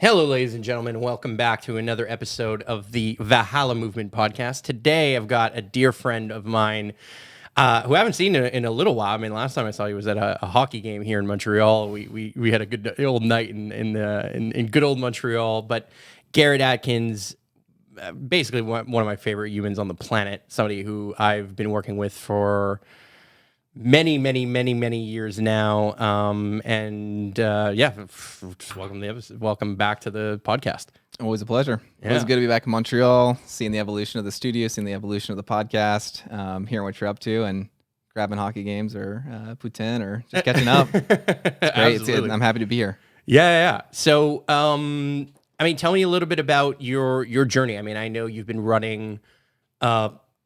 Hello, ladies and gentlemen. Welcome back to another episode of the Valhalla Movement podcast. Today, I've got a dear friend of mine who I haven't seen in a little while. I mean, last time I saw you was at a hockey game here in Montreal. We had a good old night in good old Montreal. But Garrett Adkins, basically one of my favorite humans on the planet. Somebody who I've been working with for many years now. Just welcome back to the podcast. Always a pleasure. Yeah. Always good to be back in Montreal, seeing the evolution of the studio, seeing the evolution of the podcast, hearing what you're up to, and grabbing hockey games or poutine or just catching up. It's great. I'm happy to be here. Yeah. So, tell me a little bit about your journey. I mean, I know you've been running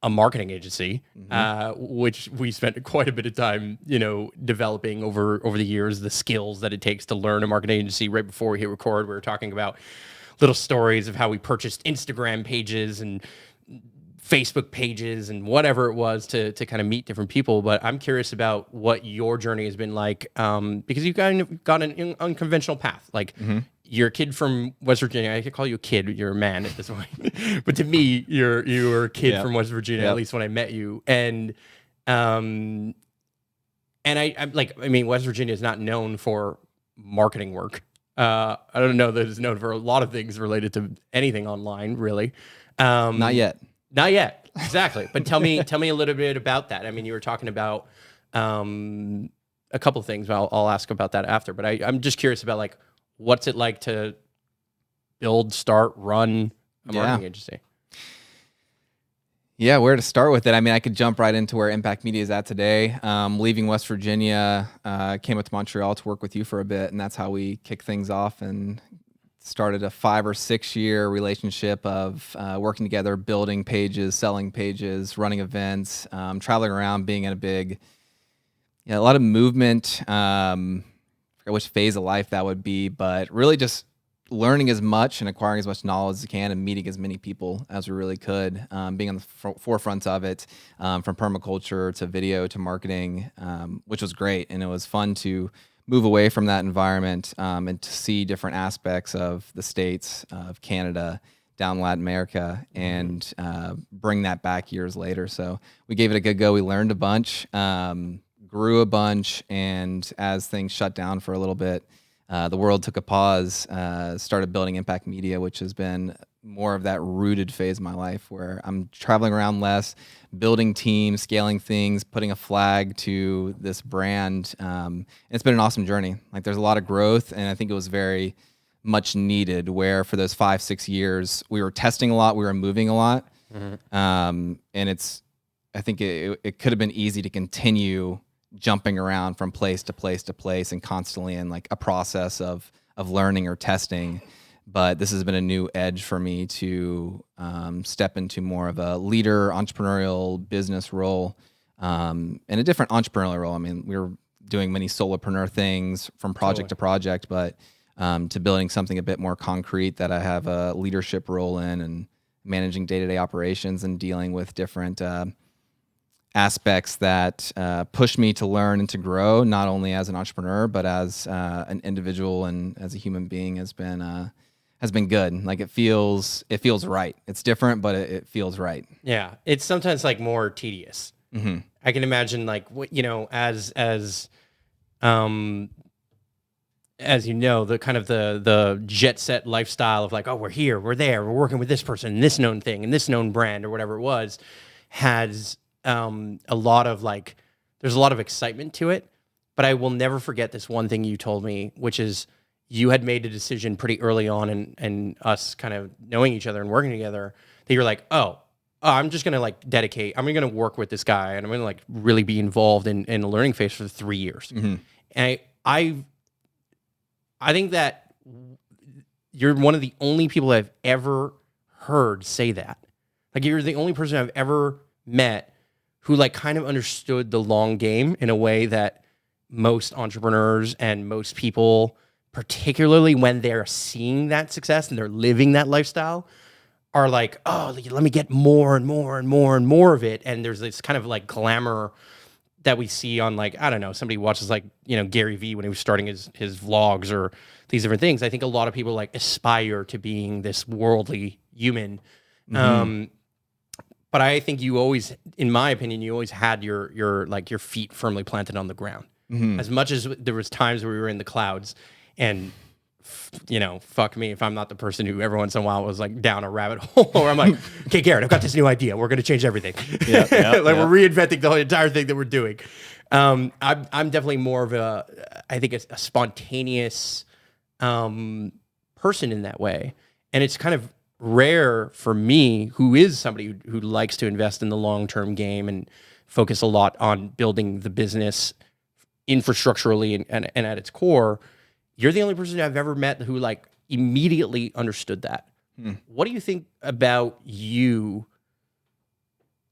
a marketing agency, which we spent quite a bit of time, developing over the years, the skills that it takes to learn a marketing agency. Right before we hit record, we were talking about little stories of how we purchased Instagram pages and Facebook pages and whatever it was to kind of meet different people. But I'm curious about what your journey has been like, because you've kind of got an unconventional path. Like, you're a kid from West Virginia. I could call you a kid. You're a man at this point. But to me, you're a kid from West Virginia, at least when I met you. And I'm West Virginia is not known for marketing work. I don't know that it's known for a lot of things related to anything online, really. Not yet. Not yet. Exactly. But tell me a little bit about that. I mean, you were talking about a couple of things. I'll ask about that after. But I'm just curious about, like, what's it like to build, start, run a marketing agency? Yeah, where to start with it? I mean, I could jump right into where Impact Media is at today. Leaving West Virginia, came up to Montreal to work with you for a bit, and that's how we kicked things off and started a 5 or 6 year relationship of working together, building pages, selling pages, running events, traveling around, being in a lot of movement. I which phase of life that would be, but really just learning as much and acquiring as much knowledge as you can and meeting as many people as we really could, being on the forefront of it, from permaculture to video to marketing, which was great. And it was fun to move away from that environment and to see different aspects of the States, of Canada, down Latin America, and bring that back years later. So we gave it a good go. We learned a bunch. Grew a bunch, and as things shut down for a little bit, the world took a pause, started building Impact Media, which has been more of that rooted phase of my life where I'm traveling around less, building teams, scaling things, putting a flag to this brand. And it's been an awesome journey. Like, there's a lot of growth, and I think it was very much needed, where for those 5-6 years, we were testing a lot, we were moving a lot. And I think it could have been easy to continue jumping around from place to place to place and constantly in like a process of learning or testing. But this has been a new edge for me to step into more of a leader, entrepreneurial business role, and a different entrepreneurial role. I mean, we were doing many solopreneur things from project to project, but to building something a bit more concrete that I have a leadership role in and managing day-to-day operations and dealing with different aspects that push me to learn and to grow, not only as an entrepreneur, but as an individual and as a human being has been good. Like, it feels right. It's different, but it feels right. Yeah. It's sometimes like more tedious. I can imagine, like, as the kind of the jet set lifestyle of like, oh, we're here, we're there, we're working with this person, this known thing, and this known brand or whatever it was, has a lot of, like, there's a lot of excitement to it. But I will never forget this one thing you told me, which is you had made a decision pretty early on and us kind of knowing each other and working together, that you're like, I'm just going to dedicate, I'm going to work with this guy and I'm going to really be involved in a learning phase for 3 years. And I think that you're one of the only people I've ever heard say that. Like, you're the only person I've ever met who kind of understood the long game in a way that most entrepreneurs and most people, particularly when they're seeing that success and they're living that lifestyle, are like, oh, let me get more and more and more and more of it. And there's this kind of glamour that we see on like, I don't know, somebody watches like, Gary Vee when he was starting his vlogs or these different things. I think a lot of people like aspire to being this worldly human. But I think you always, in my opinion, you always had your feet firmly planted on the ground. As much as there was times where we were in the clouds and fuck me if I'm not the person who every once in a while was like down a rabbit hole or I'm like, okay, Garrett, I've got this new idea. We're going to change everything. We're reinventing the whole entire thing that we're doing. I'm definitely more of a spontaneous person in that way. And it's kind of rare for me, who is somebody who likes to invest in the long-term game and focus a lot on building the business infrastructurally and at its core. You're the only person I've ever met who like immediately understood that. What do you think about you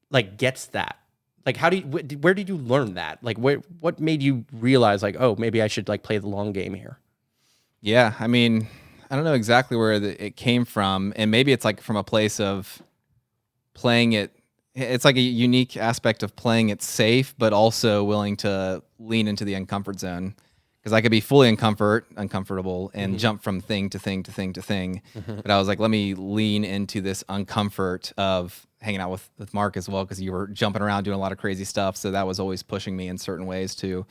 like gets that? Like, where did you learn that? Like, what made you realize like, oh, maybe I should like play the long game here? Yeah. I mean, I don't know exactly where it came from. And maybe it's like from a place of playing it. It's like a unique aspect of playing it safe, but also willing to lean into the uncomfort zone. Because I could be fully uncomfortable and jump from thing to thing to thing to thing. But I was like, let me lean into this uncomfort of hanging out with Mark as well, because you were jumping around doing a lot of crazy stuff. So that was always pushing me in certain ways to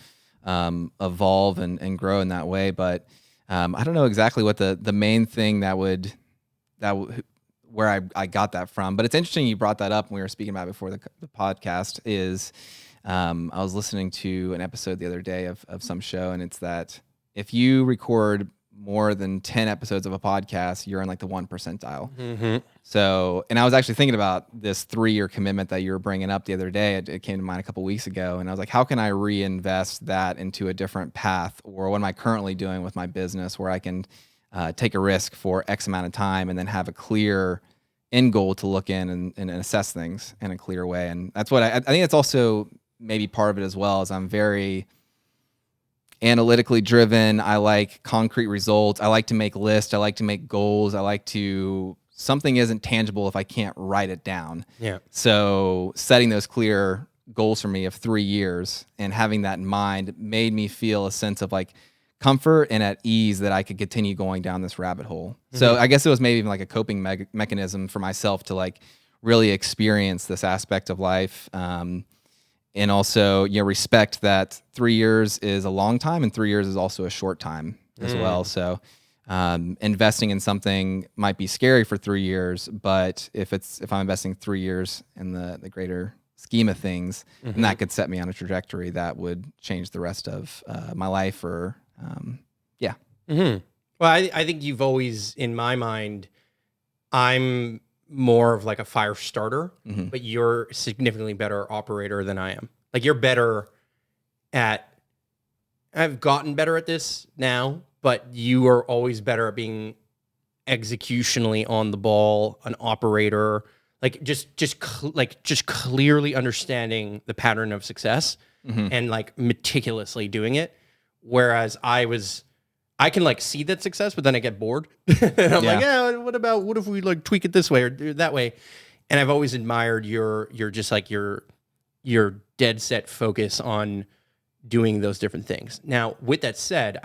evolve and grow in that way. But I don't know exactly what the main thing where I got that from. But it's interesting you brought that up when we were speaking about it before the podcast is... I was listening to an episode the other day of some show, and it's that if you record more than 10 episodes of a podcast, you're in like the 1 percentile. So, and I was actually thinking about this 3-year commitment that you were bringing up the other day. It came to mind a couple weeks ago, and I was like, how can I reinvest that into a different path? Or what am I currently doing with my business where I can take a risk for X amount of time and then have a clear end goal to look in and assess things in a clear way? And that's what I think that's also maybe part of it as well, is I'm very analytically driven. I like concrete results. I like to make lists. I like to make goals. I like to, something isn't tangible if I can't write it down. Yeah. So setting those clear goals for me of 3 years and having that in mind made me feel a sense of like comfort and at ease that I could continue going down this rabbit hole. So I guess it was maybe even like a coping mechanism for myself to like really experience this aspect of life. And also, respect that 3 years is a long time and 3 years is also a short time as well. So investing in something might be scary for 3 years, but if I'm investing 3 years in the greater scheme of things, then that could set me on a trajectory that would change the rest of my life or, yeah. Well, I think you've always, in my mind, I'm more of like a fire starter, but you're a significantly better operator than I am. Like you're better I've gotten better at this now, but you are always better at being executionally on the ball, an operator, like just clearly understanding the pattern of success and like meticulously doing it. Whereas I can like see that success, but then I get bored. And I'm like, what if we like tweak it this way or that way? And I've always admired your just like your dead set focus on doing those different things. Now, with that said,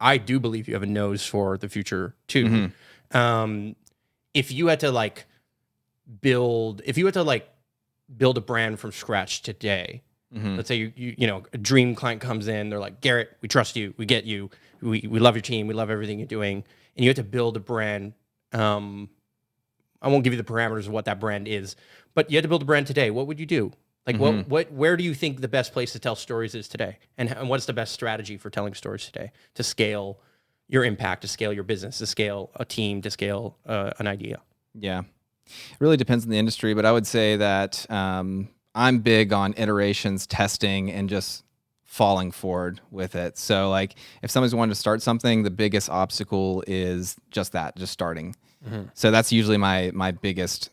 I do believe you have a nose for the future too. If you had to build a brand from scratch today, let's say you a dream client comes in, they're like, Garrett, we trust you, we get you, we love your team, we love everything you're doing, and you have to build a brand. I won't give you the parameters of what that brand is, but you had to build a brand today. What would you do? Like where do you think the best place to tell stories is today? And what's the best strategy for telling stories today to scale your impact, to scale your business, to scale a team, to scale an idea? Yeah. It really depends on the industry, but I would say that I'm big on iterations, testing, and just falling forward with it. So like if somebody's wanting to start something, the biggest obstacle is just starting. So that's usually my biggest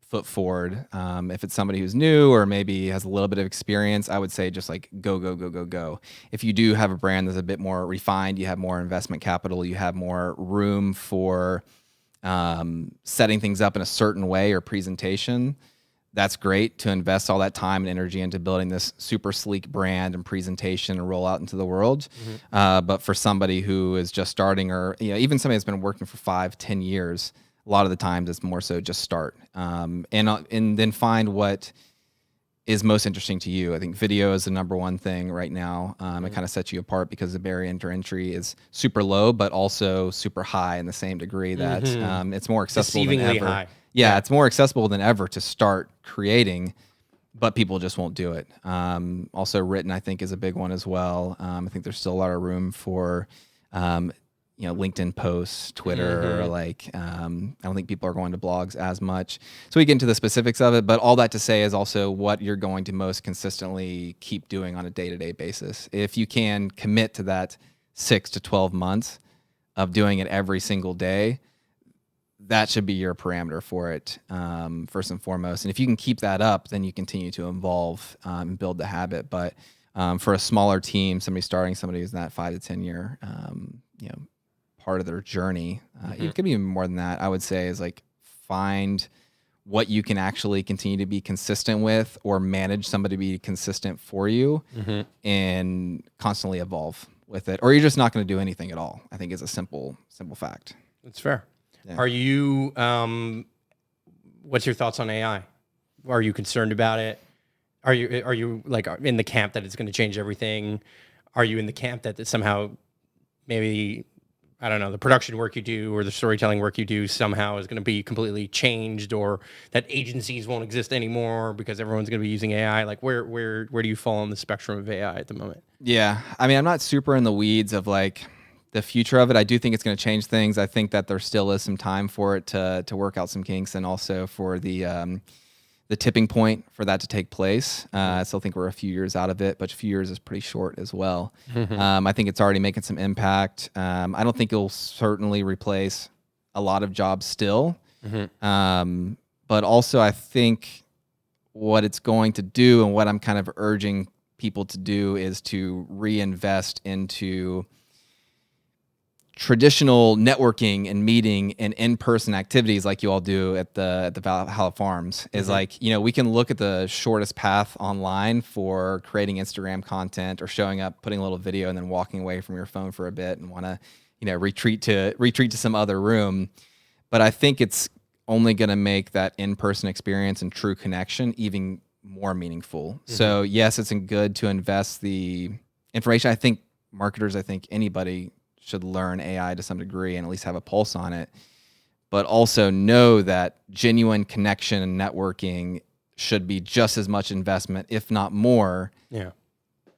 foot forward. If it's somebody who's new or maybe has a little bit of experience, I would say just like go. If you do have a brand that's a bit more refined, you have more investment capital, you have more room for setting things up in a certain way or presentation, that's great to invest all that time and energy into building this super sleek brand and presentation and roll out into the world. But for somebody who is just starting, or even somebody that's been working for 5-10 years, a lot of the times it's more so just start and then find what is most interesting to you. I think video is the number one thing right now. It kind of sets you apart because the barrier to entry is super low, but also super high in the same degree that it's more accessible than ever. High. Yeah, it's more accessible than ever to start creating, but people just won't do it. Also, written, I think, is a big one as well. I think there's still a lot of room for, LinkedIn posts, Twitter. I don't think people are going to blogs as much. So we get into the specifics of it, but all that to say is also what you're going to most consistently keep doing on a day-to-day basis. If you can commit to that 6 to 12 months of doing it every single day, that should be your parameter for it, first and foremost. And if you can keep that up, then you continue to evolve and build the habit. But for a smaller team, somebody who's in that 5 to 10 year, part of their journey, it could be even more than that. I would say is like find what you can actually continue to be consistent with, or manage somebody to be consistent for you, and constantly evolve with it. Or you're just not going to do anything at all. I think is a simple fact. That's fair. Yeah. Are you, what's your thoughts on AI? Are you concerned about it? Are you like in the camp that it's going to change everything? Are you in the camp that somehow maybe, I don't know, the production work you do or the storytelling work you do somehow is going to be completely changed, or that agencies won't exist anymore because everyone's going to be using AI? Like where do you fall on the spectrum of AI at the moment? Yeah. I mean, I'm not super in the weeds of like the future of it. I do think it's going to change things. I think that there still is some time for it to work out some kinks, and also for the tipping point for that to take place. I still think we're a few years out of it, but a few years is pretty short as well. I think it's already making some impact. I don't think it'll certainly replace a lot of jobs still. But also I think what it's going to do, and what I'm kind of urging people to do, is to reinvest into traditional networking and meeting and in-person activities like you all do at the Valhalla Farms. Is like, we can look at the shortest path online for creating Instagram content, or showing up, putting a little video, and then walking away from your phone for a bit and want to, retreat to some other room. But I think it's only going to make that in-person experience and true connection even more meaningful. So yes, it's good to invest the information. I think marketers, anybody should learn AI to some degree and at least have a pulse on it, but also know that genuine connection and networking should be just as much investment, if not more,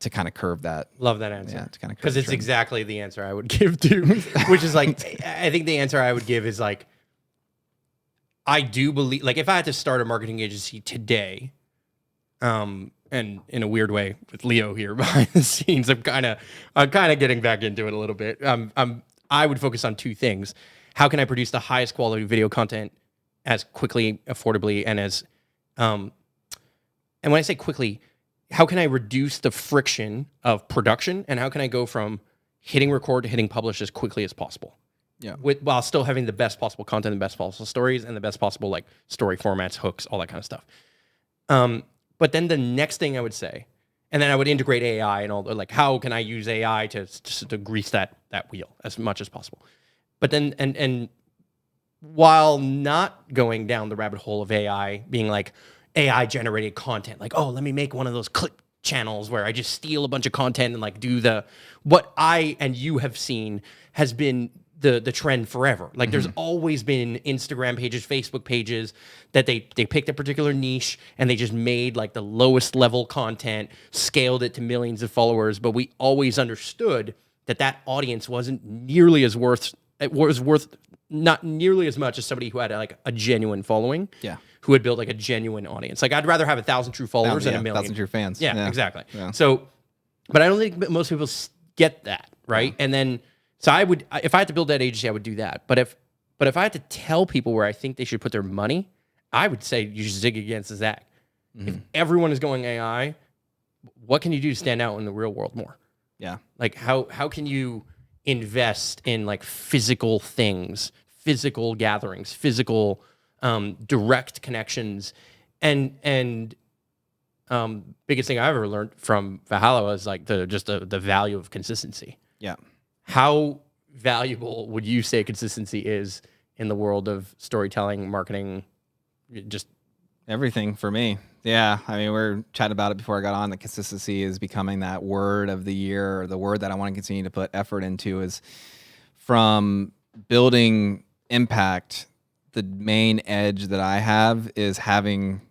to kind of curve that. Love that answer. Yeah, to kind of, because it's exactly the answer I would give to, which is like, I think the answer I would give is like, I do believe, like, if I had to start a marketing agency today, and in a weird way with Leo here behind the scenes, I'm kind of getting back into it a little bit. I would focus on two things. How can I produce the highest quality video content as quickly, affordably, and as, and when I say quickly, how can I reduce the friction of production, and how can I go from hitting record to hitting publish as quickly as possible? Yeah. While still having the best possible content, the best possible stories, and the best possible like story formats, hooks, all that kind of stuff. But then the next thing I would say, and then I would integrate AI and all, like, how can I use AI to grease that wheel as much as possible? But then, and while not going down the rabbit hole of AI being like AI generated content, like, oh, let me make one of those clip channels where I just steal a bunch of content and like do what I and you have seen has been the trend forever. Like there's always been Instagram pages, Facebook pages that they picked a particular niche and they just made like the lowest level content, scaled it to millions of followers. But we always understood that audience wasn't nearly as worth not nearly as much as somebody who had like a genuine following. Yeah. Who had built like a genuine audience. Like I'd rather have 1,000 true followers than a million. 1,000 true fans. Yeah, exactly. Yeah. So, but I don't think most people get that, right? Yeah. And then, so I would, if I had to build that agency, I would do that. But if I had to tell people where I think they should put their money, I would say you should zig against the zag. If everyone is going AI, what can you do to stand out in the real world more? Yeah. Like how can you invest in like physical things, physical gatherings, physical direct connections, And biggest thing I ever learned from Valhalla was like the value of consistency. Yeah. How valuable would you say consistency is in the world of storytelling, marketing, just Everything for me. Yeah. I mean, we're chatting about it before I got on. The consistency is becoming that word of the year, or the word that I want to continue to put effort into. Is from building impact. The main edge that I have is having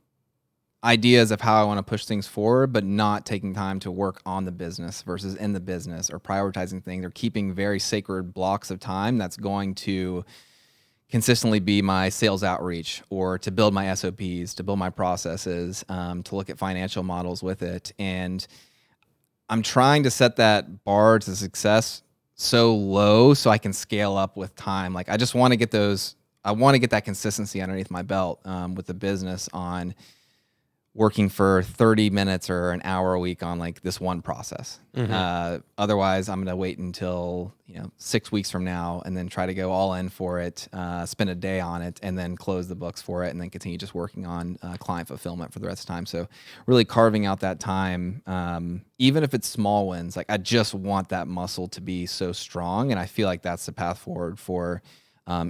ideas of how I want to push things forward, but not taking time to work on the business versus in the business, or prioritizing things, or keeping very sacred blocks of time that's going to consistently be my sales outreach, or to build my SOPs, to build my processes, to look at financial models with it. And I'm trying to set that bar to success so low so I can scale up with time. Like, I just want to get I want to get that consistency underneath my belt with the business on working for 30 minutes or an hour a week on like this one process. Otherwise, I'm going to wait until 6 weeks from now and then try to go all in for it, spend a day on it, and then close the books for it, and then continue just working on client fulfillment for the rest of the time. So really carving out that time, even if it's small wins. Like, I just want that muscle to be so strong, and I feel like that's the path forward for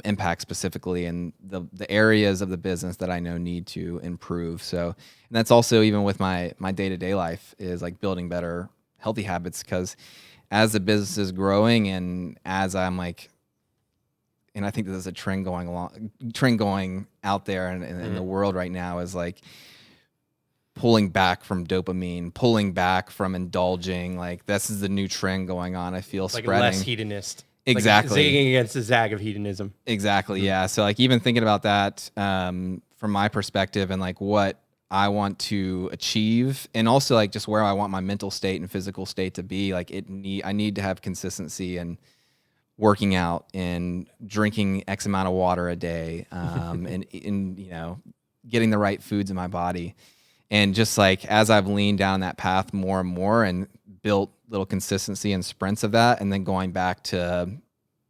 impact specifically, and the areas of the business that I know need to improve. So, and that's also even with my day-to-day life, is like building better healthy habits, because as the business is growing, and as I'm like, and I think there's a trend going out there in the world right now, is like pulling back from dopamine, pulling back from indulging. Like, this is the new trend going on, I feel, like spreading. less hedonist. Exactly. Like zigging against the zag of hedonism. Exactly. Yeah. So like, even thinking about that from my perspective, and like what I want to achieve, and also like just where I want my mental state and physical state to be, like I need to have consistency and working out and drinking X amount of water a day, and getting the right foods in my body. And just like, as I've leaned down that path more and more and built little consistency and sprints of that, and then going back to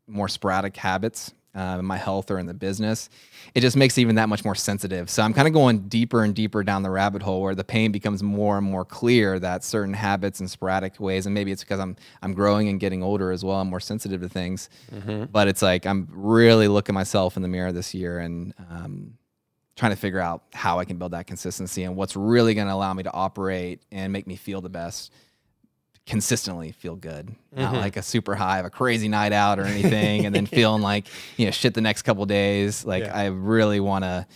more sporadic habits in my health or in the business, it just makes it even that much more sensitive. So I'm kind of going deeper and deeper down the rabbit hole, where the pain becomes more and more clear that certain habits and sporadic ways, and maybe it's because I'm growing and getting older as well, I'm more sensitive to things. But it's like, I'm really looking myself in the mirror this year, and trying to figure out how I can build that consistency, and what's really going to allow me to operate and make me feel the best, consistently feel good, not like a super high of a crazy night out or anything, and then feeling like shit the next couple days. Like, I really want to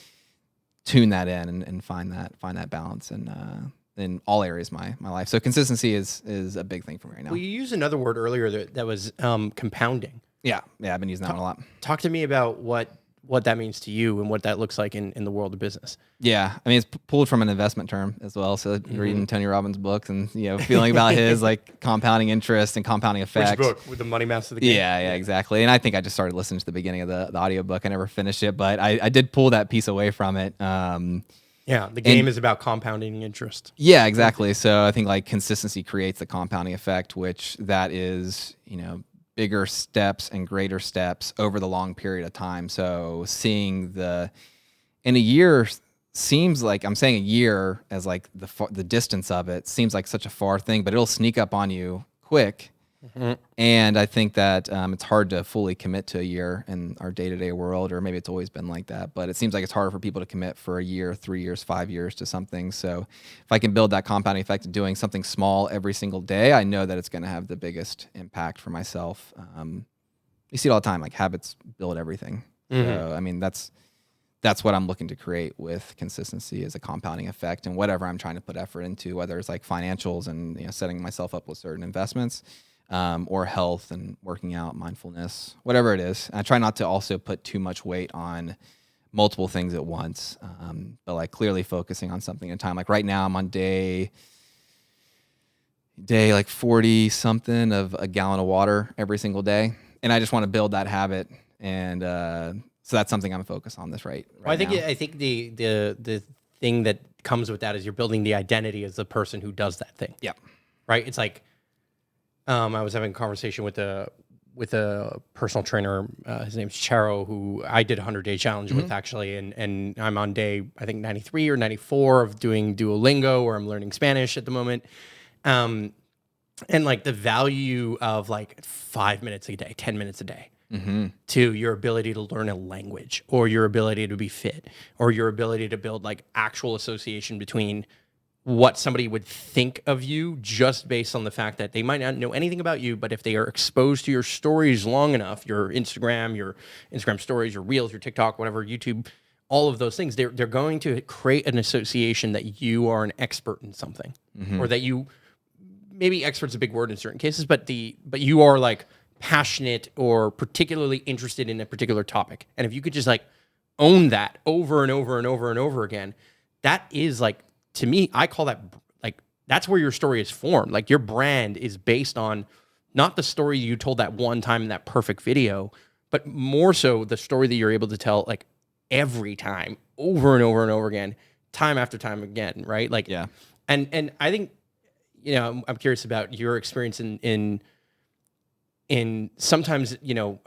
tune that in and find that balance in all areas of my life. So consistency is a big thing for me right now. Well, you used another word earlier that was compounding. Yeah, I've been using that one a lot. Talk to me about what that means to you and what that looks like in the world of business. Yeah. I mean, it's pulled from an investment term as well. So reading Tony Robbins' books, and, feeling about his like compounding interest and compounding effect. Which book? With the money master of the game? Yeah, exactly. And I think I just started listening to the beginning of the audiobook. I never finished it, but I did pull that piece away from it. Yeah. The game is about compounding interest. Yeah, exactly. So I think like consistency creates the compounding effect, which that is, bigger steps and greater steps over the long period of time. So seeing in a year seems like, I'm saying a year as like the distance of it seems like such a far thing, but it'll sneak up on you quick. And I think that it's hard to fully commit to a year in our day-to-day world, or maybe it's always been like that, but it seems like it's harder for people to commit for a year, 3 years, 5 years to something. So if I can build that compounding effect of doing something small every single day, I know that it's going to have the biggest impact for myself. You see it all the time, like habits build everything. So, I mean, that's what I'm looking to create with consistency, is a compounding effect, and whatever I'm trying to put effort into, whether it's like financials and setting myself up with certain investments, or health and working out, mindfulness, whatever it is. I try not to also put too much weight on multiple things at once, but like clearly focusing on something at a time. Like right now I'm on day like 40 something of a gallon of water every single day. And I just want to build that habit. And so that's something I'm focused on right well, I think now. I think the thing that comes with that is you're building the identity as the person who does that thing. Yeah. Right. It's like, I was having a conversation with with a personal trainer. His name's Charo, who I did a 100-day challenge with actually, and I'm on day I think 93 or 94 of doing Duolingo, where I'm learning Spanish at the moment. And like the value of like 5 minutes a day, 10 minutes a day to your ability to learn a language, or your ability to be fit, or your ability to build like actual association between what somebody would think of you just based on the fact that they might not know anything about you, but if they are exposed to your stories long enough, your Instagram stories, your Reels, your TikTok, whatever, YouTube, all of those things, they're going to create an association that you are an expert in something, or that you, maybe expert's a big word in certain cases, but you are like passionate or particularly interested in a particular topic. And if you could just like own that over and over and over and over again, that is like, to me, I call that like, that's where your story is formed. Like your brand is based on not the story you told that one time in that perfect video, but more so the story that you're able to tell like every time, over and over and over again, time after time again, right? Like, Yeah. And I think, you know, I'm curious about your experience in sometimes, you know,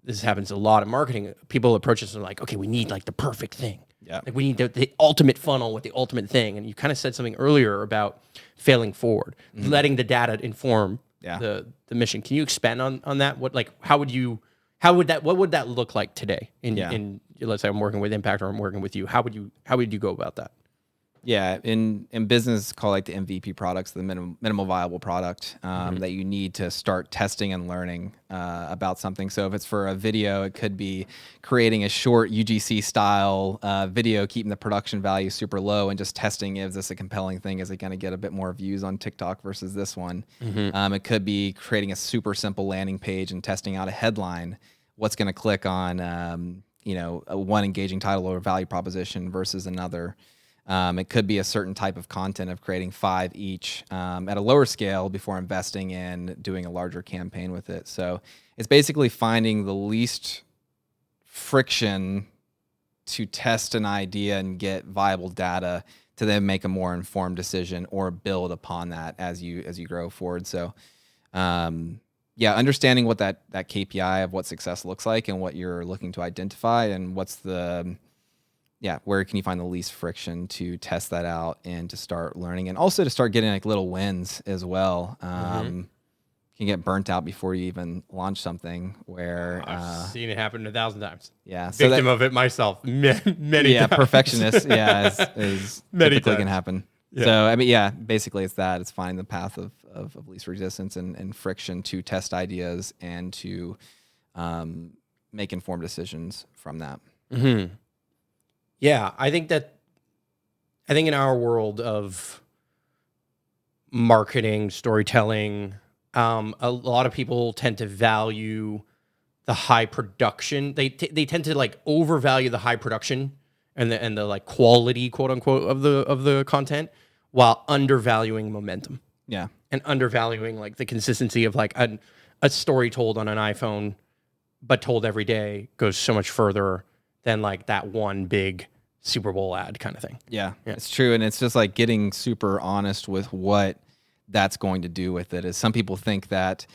this happens a lot in marketing. People approach us and are like, okay, we need like the perfect thing. Yeah. Like we need the ultimate funnel with the ultimate thing. And you kind of said something earlier about failing forward, letting the data inform the mission. Can you expand on that? What would that look like today in let's say I'm working with Impact or I'm working with you. How would you go about that? Yeah, in business, it's called like the MVP products, the minimal viable product that you need to start testing and learning about something. So if it's for a video, it could be creating a short UGC style video, keeping the production value super low, and just testing, is this a compelling thing? Is it going to get a bit more views on TikTok versus this one? It could be creating a super simple landing page and testing out a headline. What's going to click on one engaging title or value proposition versus another. It could be a certain type of content of creating 5 each at a lower scale before investing in doing a larger campaign with it. So it's basically finding the least friction to test an idea and get viable data to then make a more informed decision or build upon that as you grow forward. So understanding what that KPI of what success looks like and what you're looking to identify, and what's where can you find the least friction to test that out and to start learning, and also to start getting like little wins as well. Can get burnt out before you even launch something where I've seen it happen 1,000 times. Yeah. Victim of it myself many times. Perfectionist. is Many typically times. can happen. Yeah. So I mean, basically it's that. It's finding the path of least resistance and friction to test ideas and to make informed decisions from that. Yeah, I think in our world of marketing, storytelling, a lot of people tend to value the high production. They tend to like overvalue the high production and the like quality, quote unquote, of the content, while undervaluing momentum. Yeah, and undervaluing like the consistency of like a story told on an iPhone, but told every day goes so much further than like that one big Super Bowl ad kind of thing. Yeah, it's true. And it's just like getting super honest with what that's going to do with it. Is some people think that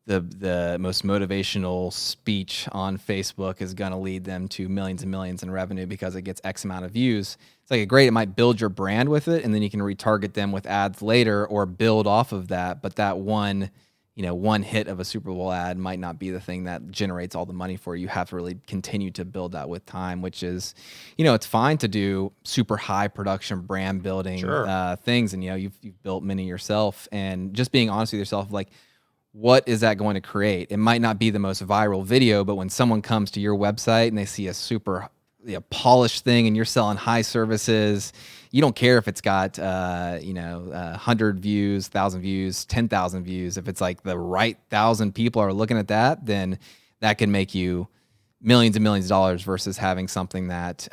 the most motivational speech on Facebook is going to lead them to millions and millions in revenue because it gets X amount of views. It's like great, it might build your brand with it, and then you can retarget them with ads later or build off of that. But that one hit of a Super Bowl ad might not be the thing that generates all the money for you. You have to really continue to build that with time, which is, it's fine to do super high production brand building things. And, you've built many yourself, and just being honest with yourself, like, what is that going to create? It might not be the most viral video, but when someone comes to your website and they see a super polished thing and you're selling high services, you don't care if it's got 100 views, 1,000 views, 10,000 views. If it's like the right 1,000 people are looking at that, then that can make you millions and millions of dollars versus having something that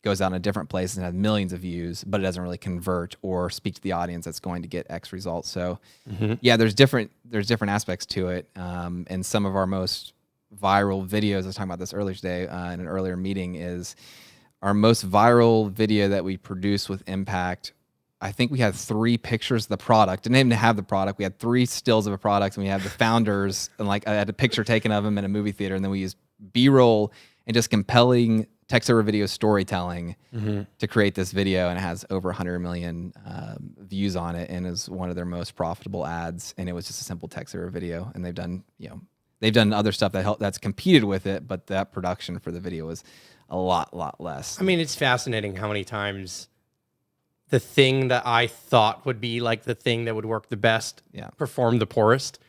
goes out in a different place and has millions of views, but it doesn't really convert or speak to the audience that's going to get X results. So there's different aspects to it. And some of our most viral videos, I was talking about this earlier today in an earlier meeting, is our most viral video that we produce with Impact I think we had 3 pictures of the product. Didn't even have the product. We had 3 stills of a product, and we had the founders, and like I had a picture taken of them in a movie theater, and then we used B-roll and just compelling text over video storytelling to create this video, and it has over 100 million views on it, and is one of their most profitable ads. And it was just a simple text over video, and they've done other stuff that's competed with it, but that production for the video was a lot less. I mean, it's fascinating how many times the thing that I thought would be like the thing that would work the best performed the poorest.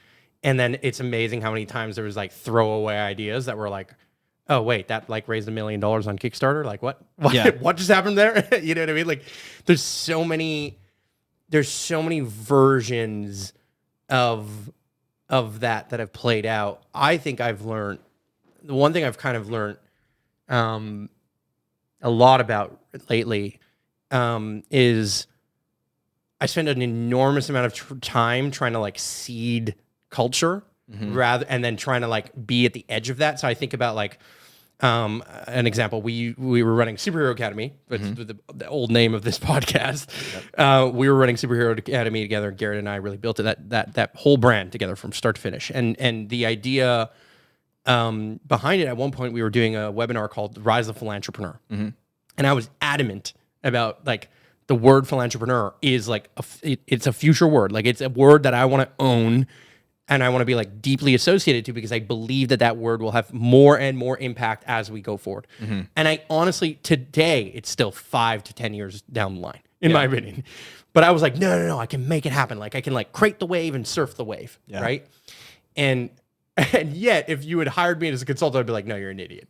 And then it's amazing how many times there was like throwaway ideas that were like, oh wait, that like raised $1 million on Kickstarter. Like what? What just happened there? You know what I mean? Like there's so many versions of that have played out. I think I've learned, the one thing I've kind of learned a lot about lately is I spend an enormous amount of time trying to like seed culture and then trying to like be at the edge of that. So I think about like an example. We were running Superhero Academy, but the old name of this podcast. We were running Superhero Academy together. Garrett and I really built it, that whole brand together from start to finish. And the idea behind it, at one point we were doing a webinar called Rise of Philantrepreneur. And I was adamant about like the word philantrepreneur is like it's a future word. Like it's a word that I want to own and I want to be like deeply associated to, because I believe that word will have more and more impact as we go forward. And I honestly, today, it's still 5 to 10 years down the line, in my opinion. But I was like, no, I can make it happen. Like I can like create the wave and surf the wave, right? And yet, if you had hired me as a consultant, I'd be like, no, you're an idiot.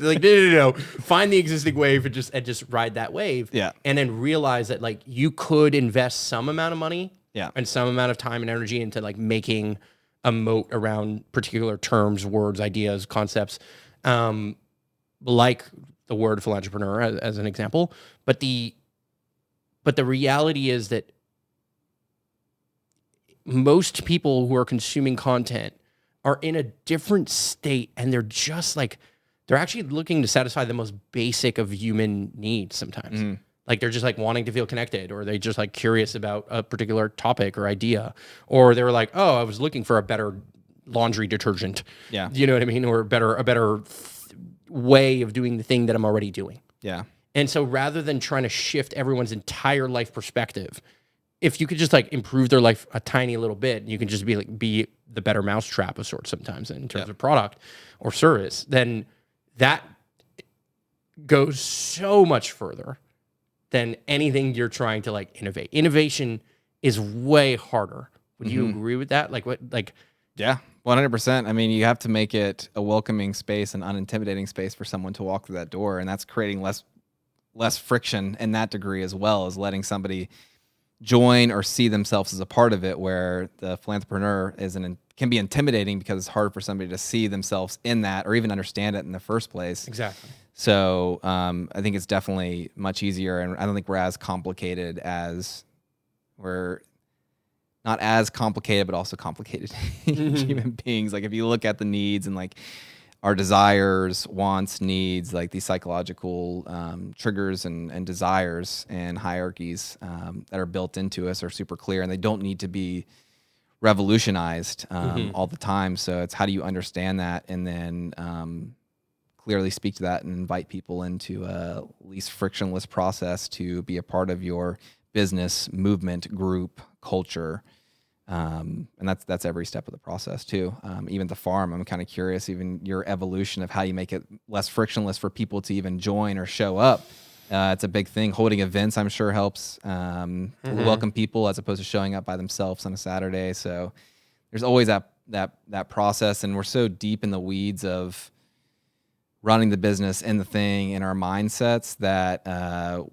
like, no. Find the existing wave and just ride that wave. And then realize that like you could invest some amount of money and some amount of time and energy into like making a moat around particular terms, words, ideas, concepts, like the word philantrepreneur as an example. But the reality is that most people who are consuming content are in a different state, and they're just like, they're actually looking to satisfy the most basic of human needs sometimes. Like they're just like wanting to feel connected, or they just like curious about a particular topic or idea, or they were like, oh, I was looking for a better laundry detergent. You know what I mean? Or a better way of doing the thing that I'm already doing. And so rather than trying to shift everyone's entire life perspective, if you could just like improve their life a tiny little bit, you can just be the better mousetrap of sorts sometimes in terms of product or service, then that goes so much further than anything you're trying to like innovate. Innovation is way harder. Would you agree with that? Like what? Like, yeah, 100%. I mean, you have to make it a welcoming space, an unintimidating space for someone to walk through that door, and that's creating less friction in that degree, as well as letting somebody join or see themselves as a part of it, where the philanthropreneur can be intimidating because it's hard for somebody to see themselves in that or even understand it in the first place. Exactly. So I think it's definitely much easier, and I don't think we're as complicated as we're not as complicated, but also complicated human beings. Like if you look at the needs and like our desires, wants, needs, like these psychological triggers and desires and hierarchies that are built into us are super clear, and they don't need to be revolutionized all the time. So it's how do you understand that, and then clearly speak to that and invite people into a least frictionless process to be a part of your business, movement, group, culture. And that's every step of the process too. Even the farm, I'm kind of curious, even your evolution of how you make it less frictionless for people to even join or show up. It's a big thing. Holding events, I'm sure, helps welcome people as opposed to showing up by themselves on a Saturday. So there's always that process, and we're so deep in the weeds of running the business in the thing in our mindsets that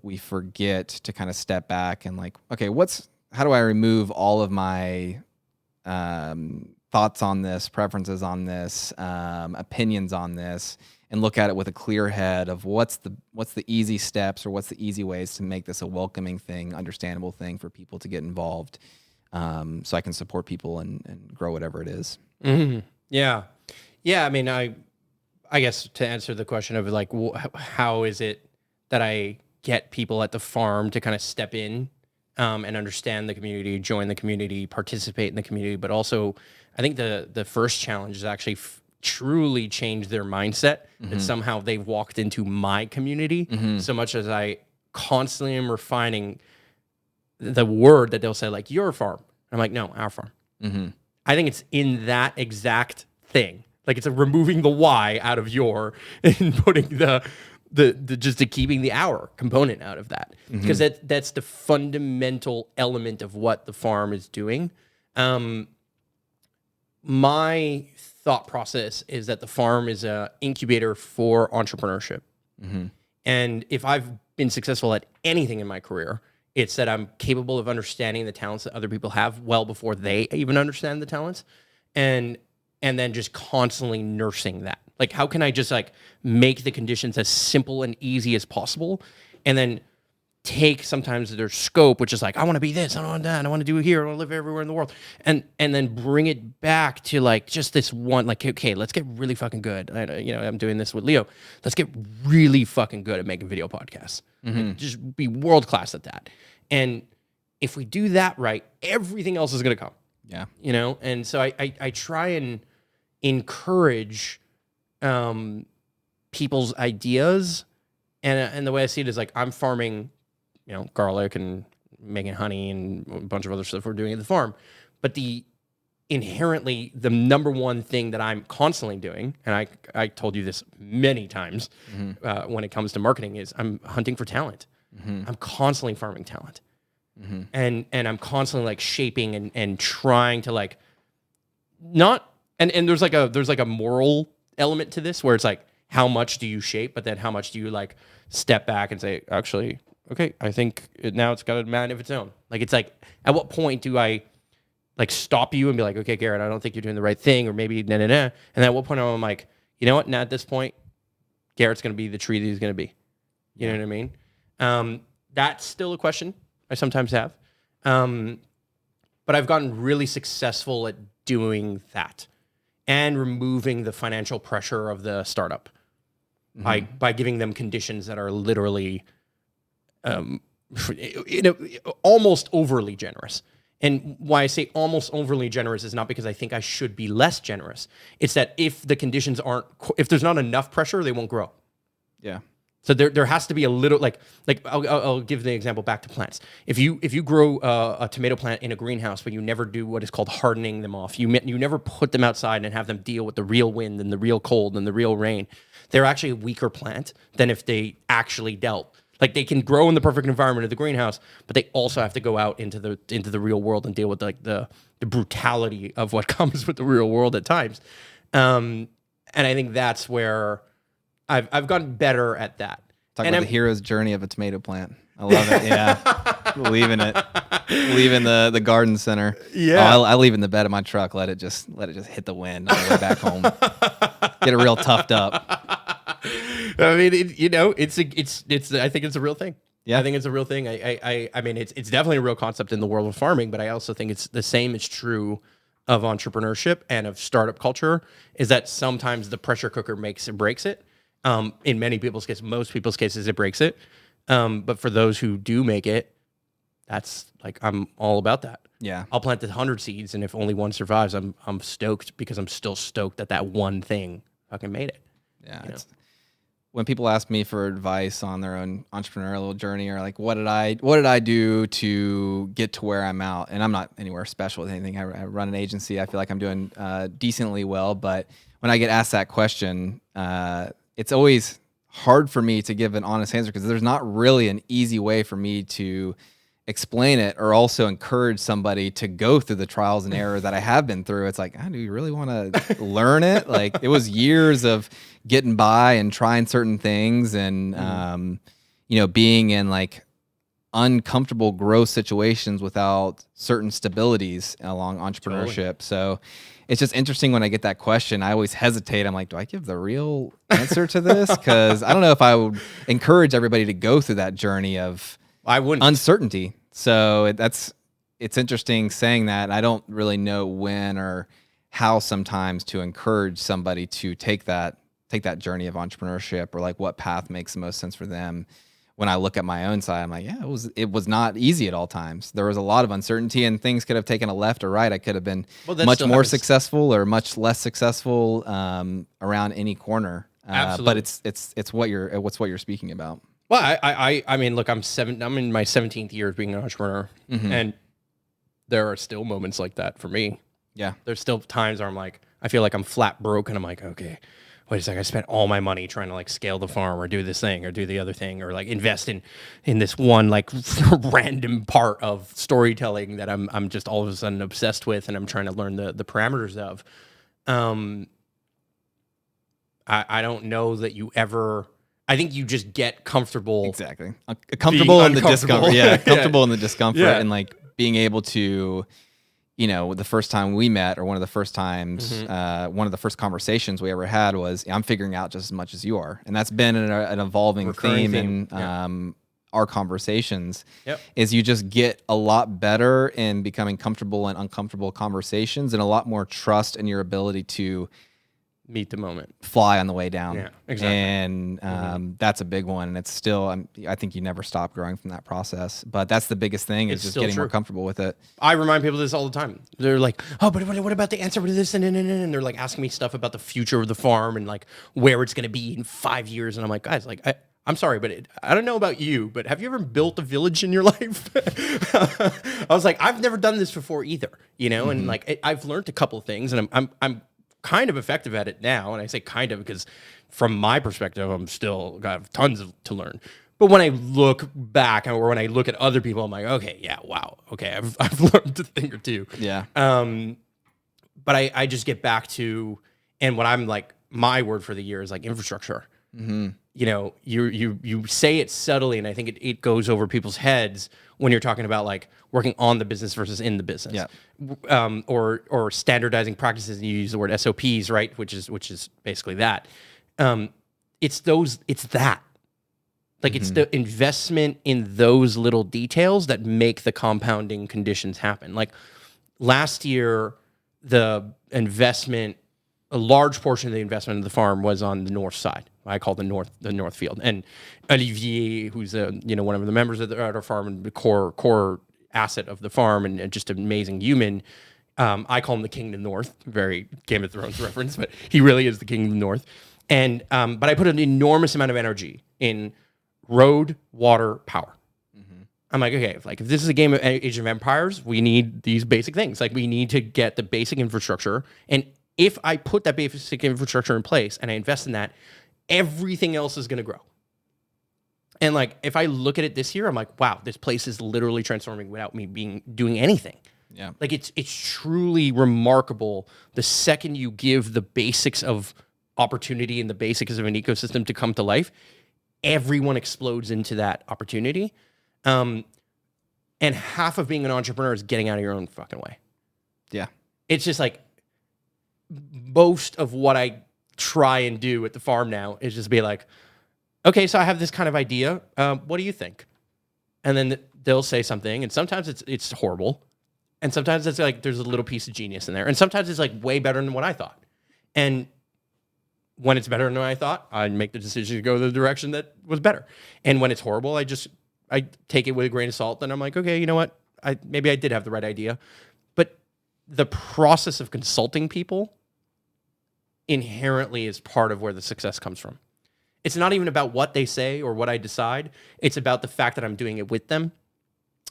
we forget to kind of step back and like, okay, how do I remove all of my thoughts on this, preferences on this, opinions on this, and look at it with a clear head of what's the easy steps or what's the easy ways to make this a welcoming thing, understandable thing for people to get involved, so I can support people and grow whatever it is. Yeah. I mean, I guess to answer the question of like, how is it that I get people at the farm to kind of step in and understand the community, join the community, participate in the community. But also, I think the first challenge is actually truly change their mindset that somehow they've walked into my community so much as I constantly am refining the word that they'll say, like, your farm. I'm like, no, our farm. I think it's in that exact thing. Like, it's removing the Y out of your and putting the just keeping the our component out of that, because that's the fundamental element of what the farm is doing. My thought process is that the farm is a incubator for entrepreneurship. And if I've been successful at anything in my career, it's that I'm capable of understanding the talents that other people have well before they even understand the talents, and then just constantly nursing that. Like, how can I just like make the conditions as simple and easy as possible, and then take sometimes their scope, which is like, I want to be this, I want that, I want to do it here, I want to live everywhere in the world, and then bring it back to like just this one, like, okay, let's get really fucking good. I'm doing this with Leo. Let's get really fucking good at making video podcasts. Like, just be world class at that. And if we do that right, everything else is going to come. Yeah. And so I try and encourage people's ideas, and the way I see it is like, I'm farming, garlic and making honey and a bunch of other stuff we're doing at the farm. But inherently, the number one thing that I'm constantly doing, and I told you this many times when it comes to marketing, is I'm hunting for talent. I'm constantly farming talent. And I'm constantly like shaping and trying to like not, and there's like a moral element to this where it's like, how much do you shape, but then how much do you like step back and say, actually, okay, I think now it's got a mind of its own. Like, it's like, at what point do I like stop you and be like, okay, Garrett, I don't think you're doing the right thing, or maybe nah. And then at what point I'm like, you know what? Now at this point, Garrett's going to be the tree that he's going to be. You know what I mean? That's still a question I sometimes have. But I've gotten really successful at doing that and removing the financial pressure of the startup by giving them conditions that are literally almost overly generous. And why I say almost overly generous is not because I think I should be less generous. It's that if the conditions if there's not enough pressure, they won't grow. Yeah. So there has to be a little, like I'll give the example back to plants. If you grow a tomato plant in a greenhouse, but you never do what is called hardening them off, you never put them outside and have them deal with the real wind and the real cold and the real rain, they're actually a weaker plant than if they actually dealt. Like, they can grow in the perfect environment of the greenhouse, but they also have to go out into the real world and deal with like the brutality of what comes with the real world at times. And I think that's where I've gotten better at that. Talk about the hero's journey of a tomato plant. I love it. Yeah. Leaving the garden center. Yeah. I leave it in the bed of my truck. Let it just hit the wind on the way back home. Get it real toughed up. I mean, I think it's a real thing. Yeah. I think it's a real thing. I mean, it's definitely a real concept in the world of farming, but I also think it's the same is true of entrepreneurship and of startup culture, is that sometimes the pressure cooker makes and breaks it. In many people's cases, most people's cases, it breaks it. But for those who do make it, that's like, I'm all about that. Yeah. I'll plant 100 seeds, and if only one survives, I'm stoked, because I'm still stoked that one thing fucking made it. Yeah. When people ask me for advice on their own entrepreneurial journey, or like, what did I do to get to where I'm at? And I'm not anywhere special with anything. I run an agency. I feel like I'm doing decently well. But when I get asked that question, it's always hard for me to give an honest answer, because there's not really an easy way for me to explain it, or also encourage somebody to go through the trials and errors that I have been through. It's like, do you really want to learn it? Like, it was years of getting by and trying certain things, and being in like uncomfortable growth situations without certain stabilities along entrepreneurship. Totally. So it's just interesting when I get that question. I always hesitate. I'm like, do I give the real answer to this? Because I don't know if I would encourage everybody to go through that journey of uncertainty. So it's interesting saying that. I don't really know when or how sometimes to encourage somebody to take that journey of entrepreneurship, or like what path makes the most sense for them. when I look at my own side, I'm like, yeah, it was not easy at all times. There was a lot of uncertainty, and things could have taken a left or right. I could have been much more successful or much less successful around any corner. But it's what you're speaking about. Well, I mean, look, I'm in my 17th year of being an entrepreneur, and there are still moments like that for me. Yeah, there's still times where I'm like, I feel like I'm flat broke, and I'm like, okay, wait a second, I spent all my money trying to like scale the farm or do this thing or do the other thing or like invest in this one like random part of storytelling that I'm just all of a sudden obsessed with, and I'm trying to learn the parameters of. I don't know that you ever. I think you just get comfortable. Exactly. Comfortable in the discomfort. Yeah, comfortable in the discomfort and like being able to, the first time we met, or one of the first times, one of the first conversations we ever had was, I'm figuring out just as much as you are. And that's been an evolving theme in our conversations, is you just get a lot better in becoming comfortable in uncomfortable conversations, and a lot more trust in your ability to meet the moment, fly on the way down. Yeah, exactly. And that's a big one. And it's still, I think you never stop growing from that process, but that's the biggest thing, is just getting more comfortable with it. I remind people of this all the time. They're like, oh, but what about the answer to this? And they're like asking me stuff about the future of the farm and like where it's going to be in 5 years. And I'm like, guys, like, I'm sorry, but I don't know about you, but have you ever built a village in your life? I was like, I've never done this before either, and like, I've learned a couple of things, and I'm kind of effective at it now. And I say kind of because from my perspective, I'm still got tons to learn. But when I look back, or when I look at other people, I'm like, okay, yeah, wow. Okay, I've learned a thing or two. Yeah. But I just get back to, and what I'm like, my word for the year is like infrastructure. You say it subtly, and I think it goes over people's heads when you're talking about like working on the business versus in the business. Yeah. Or standardizing practices, and you use the word SOPs, right? Which is basically that. It's that. Like, it's the investment in those little details that make the compounding conditions happen. Like last year, the investment, a large portion of the investment of the farm was on the north side. I call the north field. And Olivier, who's one of the members of our farm and the core asset of the farm, and just an amazing human. I call him the King of the North. Very Game of Thrones reference, but he really is the King of the North. And but I put an enormous amount of energy in road, water, power. I'm like, okay, if this is a game of Age of Empires, we need these basic things. Like, we need to get the basic infrastructure. And if I put that basic infrastructure in place and I invest in that, everything else is going to grow. And like, if I look at it this year, I'm like, wow, this place is literally transforming without me doing anything. Yeah. Like, it's truly remarkable. The second you give the basics of opportunity and the basics of an ecosystem to come to life, everyone explodes into that opportunity. And half of being an entrepreneur is getting out of your own fucking way. Yeah. It's just like, most of what I try and do at the farm now is just be like, okay, so I have this kind of idea. What do you think? And then they'll say something, and sometimes it's horrible, and sometimes it's like there's a little piece of genius in there, and sometimes it's like way better than what I thought. And when it's better than what I thought, I make the decision to go the direction that was better. And when it's horrible, I take it with a grain of salt. Then I'm like, okay, you know what? Maybe I did have the right idea. But the process of consulting people inherently is part of where the success comes from. It's not even about what they say or what I decide. It's about the fact that I'm doing it with them.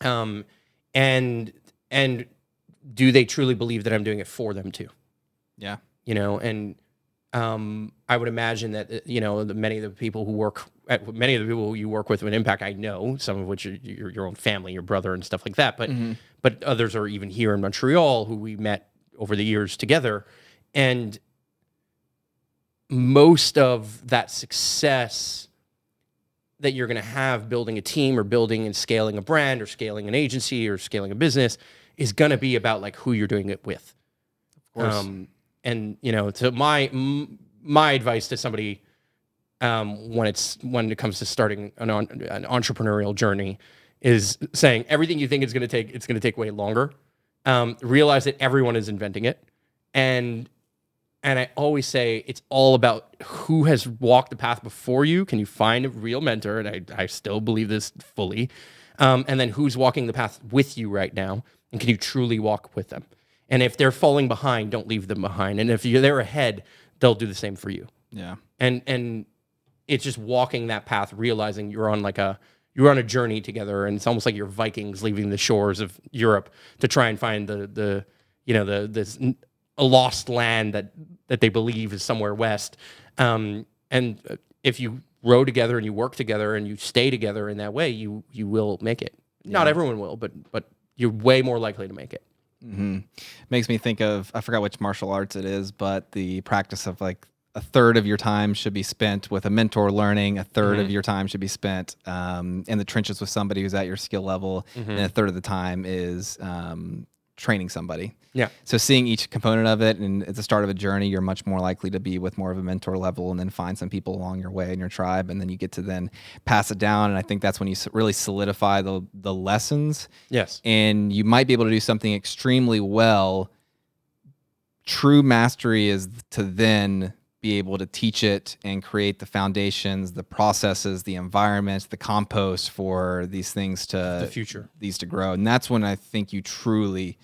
And do they truly believe that I'm doing it for them too? Yeah. And I would imagine that, many of the people who you work with Impact, I know, some of which are your own family, your brother and stuff like that. But others are even here in Montreal who we met over the years together. And most of that success that you're going to have building a team or building and scaling a brand or scaling an agency or scaling a business is going to be about like who you're doing it with. Of course. And so my advice to somebody when it comes to starting an entrepreneurial journey is saying everything you think it's going to take way longer. Realize that everyone is inventing it, and And I always say it's all about who has walked the path before you. Can you find a real mentor? And I still believe this fully. And then who's walking the path with you right now? And can you truly walk with them? And if they're falling behind, don't leave them behind. And if they're ahead, they'll do the same for you. Yeah. And it's just walking that path, realizing you're on a journey together, and it's almost like you're Vikings leaving the shores of Europe to try and find a lost land that they believe is somewhere west. And if you row together and you work together and you stay together in that way, you will make it. Yeah. Not everyone will, but you're way more likely to make it. Mm-hmm. Makes me think of, I forgot which martial arts it is, but the practice of like a third of your time should be spent with a mentor learning, a third of your time should be spent in the trenches with somebody who's at your skill level, and a third of the time is training somebody. Yeah. So seeing each component of it, and at the start of a journey, you're much more likely to be with more of a mentor level, and then find some people along your way in your tribe, and then you get to then pass it down. And I think that's when you really solidify the lessons. Yes. And you might be able to do something extremely well. True mastery is to then be able to teach it and create the foundations, the processes, the environment, the compost for these things the future, these to grow. And that's when I think you truly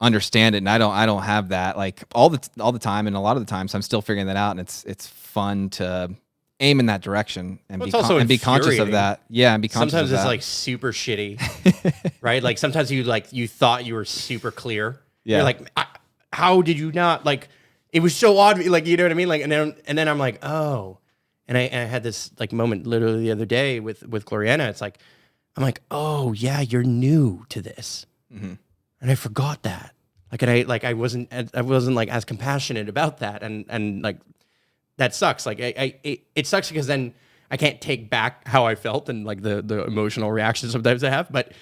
understand it. And I don't have that like all the time. And a lot of the times I'm still figuring that out. And it's fun to aim in that direction and be conscious of that. Yeah. And be conscious sometimes of that. It's like super shitty, right? Like sometimes you thought you were super clear. Yeah. You're like, how did you not like, it was so odd, like, you know what I mean? Like, and then I'm like, oh, and I had this like moment literally the other day with Gloriana. It's like, I'm like, oh yeah, you're new to this, and I forgot that. Like, and I wasn't like as compassionate about that, and like that sucks. Like, it sucks because then I can't take back how I felt and like the emotional reactions sometimes I have, but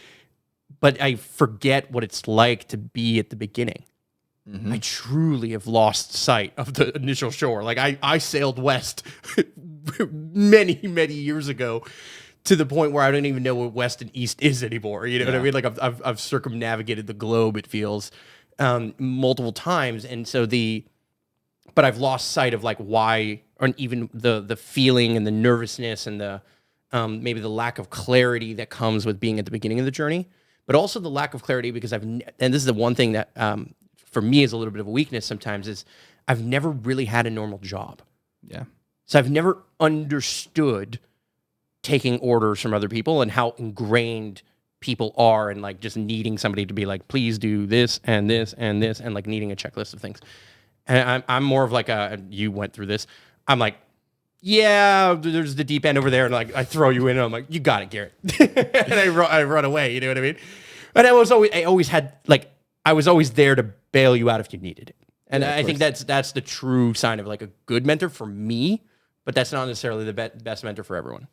I forget what it's like to be at the beginning. I truly have lost sight of the initial shore. Like I sailed west many, many years ago to the point where I don't even know what west and east is anymore. You know what I mean? Like I've circumnavigated the globe, it feels, multiple times. And so but I've lost sight of like why, or even the feeling and the nervousness and the maybe the lack of clarity that comes with being at the beginning of the journey, but also the lack of clarity because and this is the one thing that, for me is a little bit of a weakness sometimes, is I've never really had a normal job. Yeah. So I've never understood taking orders from other people and how ingrained people are and like just needing somebody to be like, please do this and this and this, and like needing a checklist of things. And I'm more of like you went through this. I'm like, yeah, there's the deep end over there. And like, I throw you in and I'm like, you got it, Garrett. And I run away, you know what I mean? And I always had like, I was always there to bail you out if you needed it. And I think that's the true sign of like a good mentor for me, but that's not necessarily the best mentor for everyone.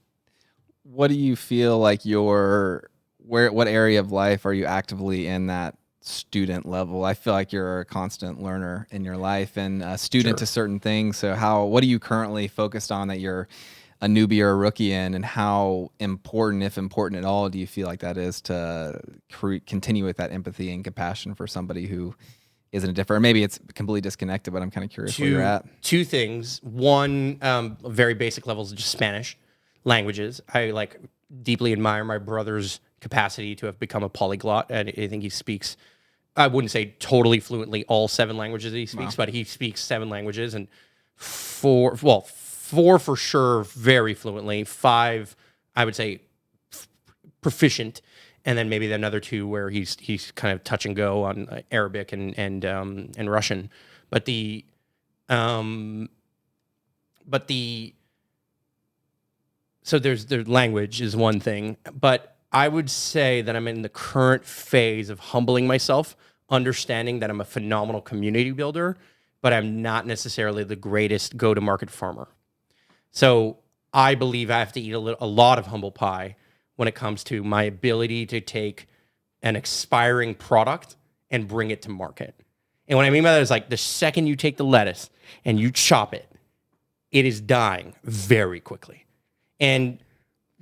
What do you feel like what area of life are you actively in that student level? I feel like you're a constant learner in your life and a student to certain things. So what are you currently focused on that you're a newbie or a rookie in, and how important, if important at all, do you feel like that is to continue with that empathy and compassion for somebody who isn't different? Or maybe it's completely disconnected, but I'm kind of curious where you're at. Two things. One, very basic levels of just Spanish languages. I like deeply admire my brother's capacity to have become a polyglot, and I think he speaks, I wouldn't say totally fluently all 7 languages that he speaks, but he speaks 7 languages, and 4 for sure very fluently, 5 I would say proficient, and then maybe another 2 where he's kind of touch and go on Arabic and Russian. But so there's language is one thing, but I would say that I'm in the current phase of humbling myself, understanding that I'm a phenomenal community builder, but I'm not necessarily the greatest go-to-market farmer. So I believe I have to eat a lot of humble pie when it comes to my ability to take an expiring product and bring it to market. And what I mean by that is like the second you take the lettuce and you chop it, it is dying very quickly. And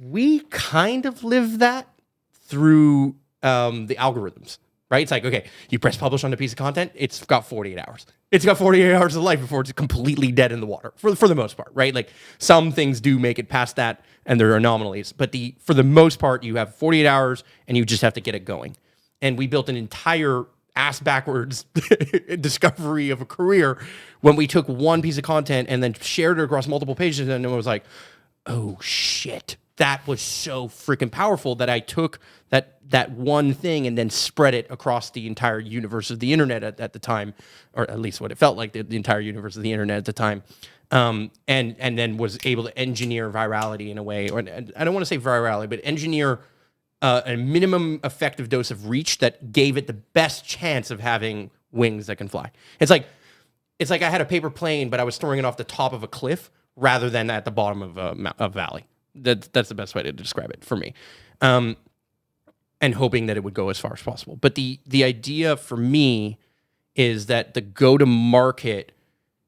we kind of live that through the algorithms right? It's like, okay, you press publish on a piece of content, it's got 48 hours. It's got 48 hours of life before it's completely dead in the water for the most part, right? Like some things do make it past that and there are anomalies, but for the most part, you have 48 hours and you just have to get it going. And we built an entire ass backwards discovery of a career when we took one piece of content and then shared it across multiple pages. And it was like, oh shit, that was so freaking powerful that I took that one thing and then spread it across the entire universe of the internet at the time, or at least what it felt like, the entire universe of the internet at the time. And then was able to engineer virality in a way, or I don't want to say virality, but engineer a minimum effective dose of reach that gave it the best chance of having wings that can fly. It's like I had a paper plane, but I was throwing it off the top of a cliff rather than at the bottom of a valley. That's the best way to describe it for me. And hoping that it would go as far as possible. But the idea for me is that the go-to-market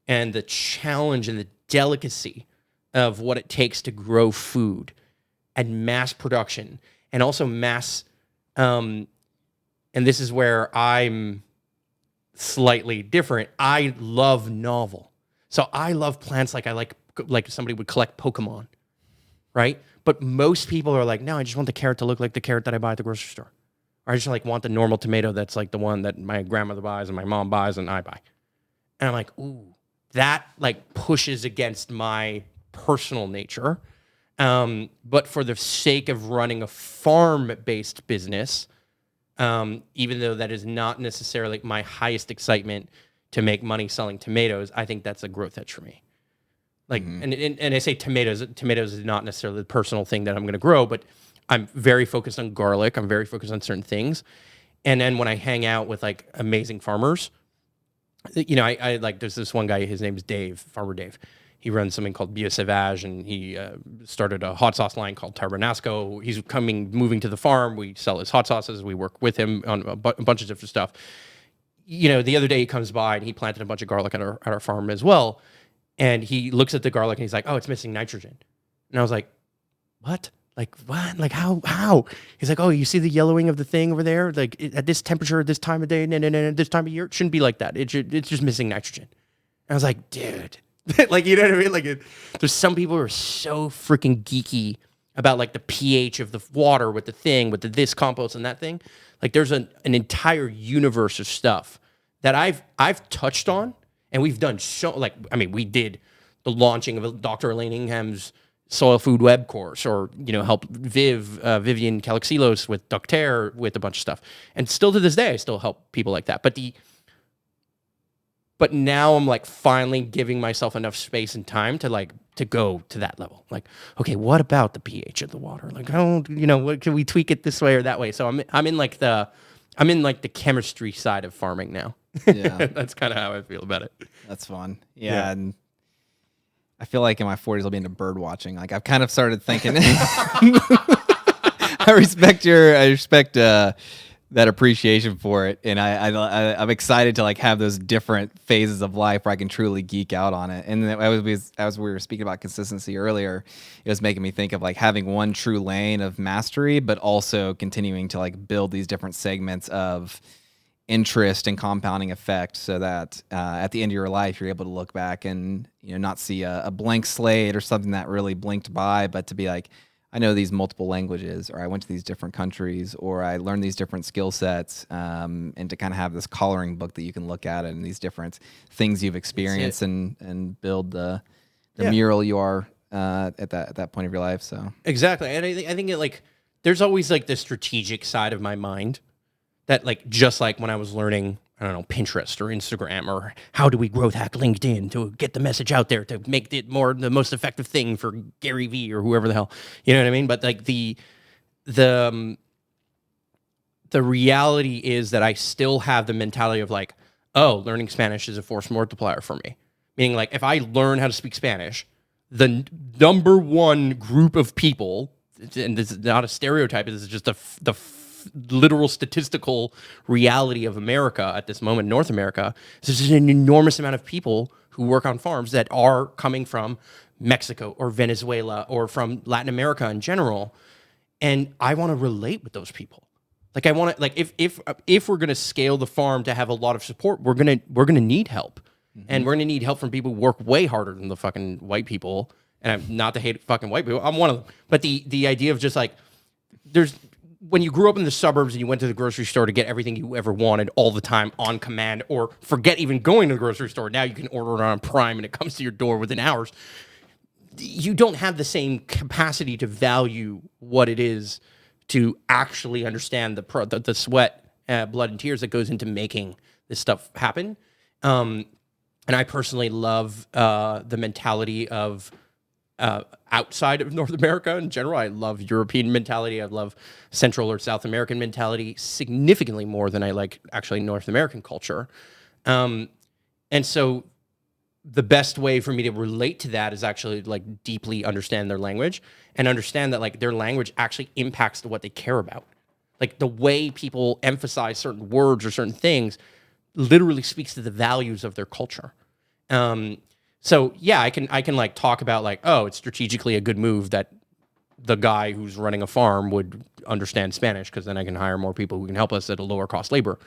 and the challenge and the delicacy of what it takes to grow food and mass production and also mass, and this is where I'm slightly different. I love novel. So I love plants like I like somebody would collect Pokemon, right? But most people are like, no, I just want the carrot to look like the carrot that I buy at the grocery store. Or I just like want the normal tomato that's like the one that my grandmother buys and my mom buys and I buy. And I'm like, ooh, that like pushes against my personal nature. But for the sake of running a farm-based business, even though that is not necessarily my highest excitement to make money selling tomatoes, I think that's a growth edge for me. Like, and I say tomatoes is not necessarily the personal thing that I'm going to grow, but I'm very focused on garlic. I'm very focused on certain things. And then when I hang out with like amazing farmers, you know, I like, there's this one guy, his name is Dave, Farmer Dave. He runs something called Bio Sauvage, and he started a hot sauce line called Tarbonasco. He's moving to the farm. We sell his hot sauces. We work with him on a bunch of different stuff. You know, the other day he comes by and he planted a bunch of garlic at our farm as well. And he looks at the garlic and he's like, oh, it's missing nitrogen. And I was like, what? Like, what? Like, how? He's like, oh, you see the yellowing of the thing over there? Like, at this temperature, at this time of day, this time of year, it shouldn't be like that. It's just missing nitrogen. And I was like, dude. Like, you know what I mean? Like, there's some people who are so freaking geeky about, like, the pH of the water with the thing, with this compost and that thing. Like, there's an entire universe of stuff that I've touched on. And we've done we did the launching of Dr. Elaine Ingham's Soil Food Web course, or, you know, help Vivian Calaxilos with Ductair with a bunch of stuff. And still to this day, I still help people like that. But now I'm like finally giving myself enough space and time to go to that level. Like, okay, what about the pH of the water? Like, oh, you know, what can we tweak it this way or that way? So I'm in the chemistry side of farming now. Yeah. That's kind of how I feel about it. That's fun. Yeah. And I feel like in my 40s I'll be into bird watching. Like, I've kind of started thinking I respect that appreciation for it, and I'm excited to like have those different phases of life where I can truly geek out on it. And as we were speaking about consistency earlier, it was making me think of like having one true lane of mastery, but also continuing to like build these different segments of interest and compounding effect, so that at the end of your life you're able to look back and, you know, not see a blank slate or something that really blinked by, but to be like, I know these multiple languages, or I went to these different countries, or I learned these different skill sets, and to kind of have this coloring book that you can look at and these different things you've experienced and build the mural you are at that point of your life. So exactly, and I think like there's always like the strategic side of my mind that, like, just like when I was learning, I don't know, Pinterest or Instagram, or how do we growth hack LinkedIn to get the message out there to make it the most effective thing for Gary V or whoever the hell, you know what I mean? But like the reality is that I still have the mentality of like, oh, learning Spanish is a force multiplier for me. Meaning, like, if I learn how to speak Spanish, the number one group of people, and this is not a stereotype, this is just the literal statistical reality of America at this moment, North America, is there's an enormous amount of people who work on farms that are coming from Mexico or Venezuela or from Latin America in general. And I want to relate with those people. Like I want to like if we're gonna scale the farm to have a lot of support, we're gonna need help, and we're gonna need help from people who work way harder than the fucking white people. And I'm not to hate fucking white people, I'm one of them. But the idea of just like there's when you grew up in the suburbs and you went to the grocery store to get everything you ever wanted all the time on command, or forget even going to the grocery store. Now you can order it on Prime and it comes to your door within hours. You don't have the same capacity to value what it is to actually understand the sweat, blood, and tears that goes into making this stuff happen. And I personally love the mentality of outside of North America in general. I love European mentality. I love Central or South American mentality significantly more than I like actually North American culture. And so the best way for me to relate to that is actually like deeply understand their language and understand that like their language actually impacts what they care about. Like the way people emphasize certain words or certain things literally speaks to the values of their culture. So yeah, I can like talk about like, oh, it's strategically a good move that the guy who's running a farm would understand Spanish because then I can hire more people who can help us at a lower cost labor.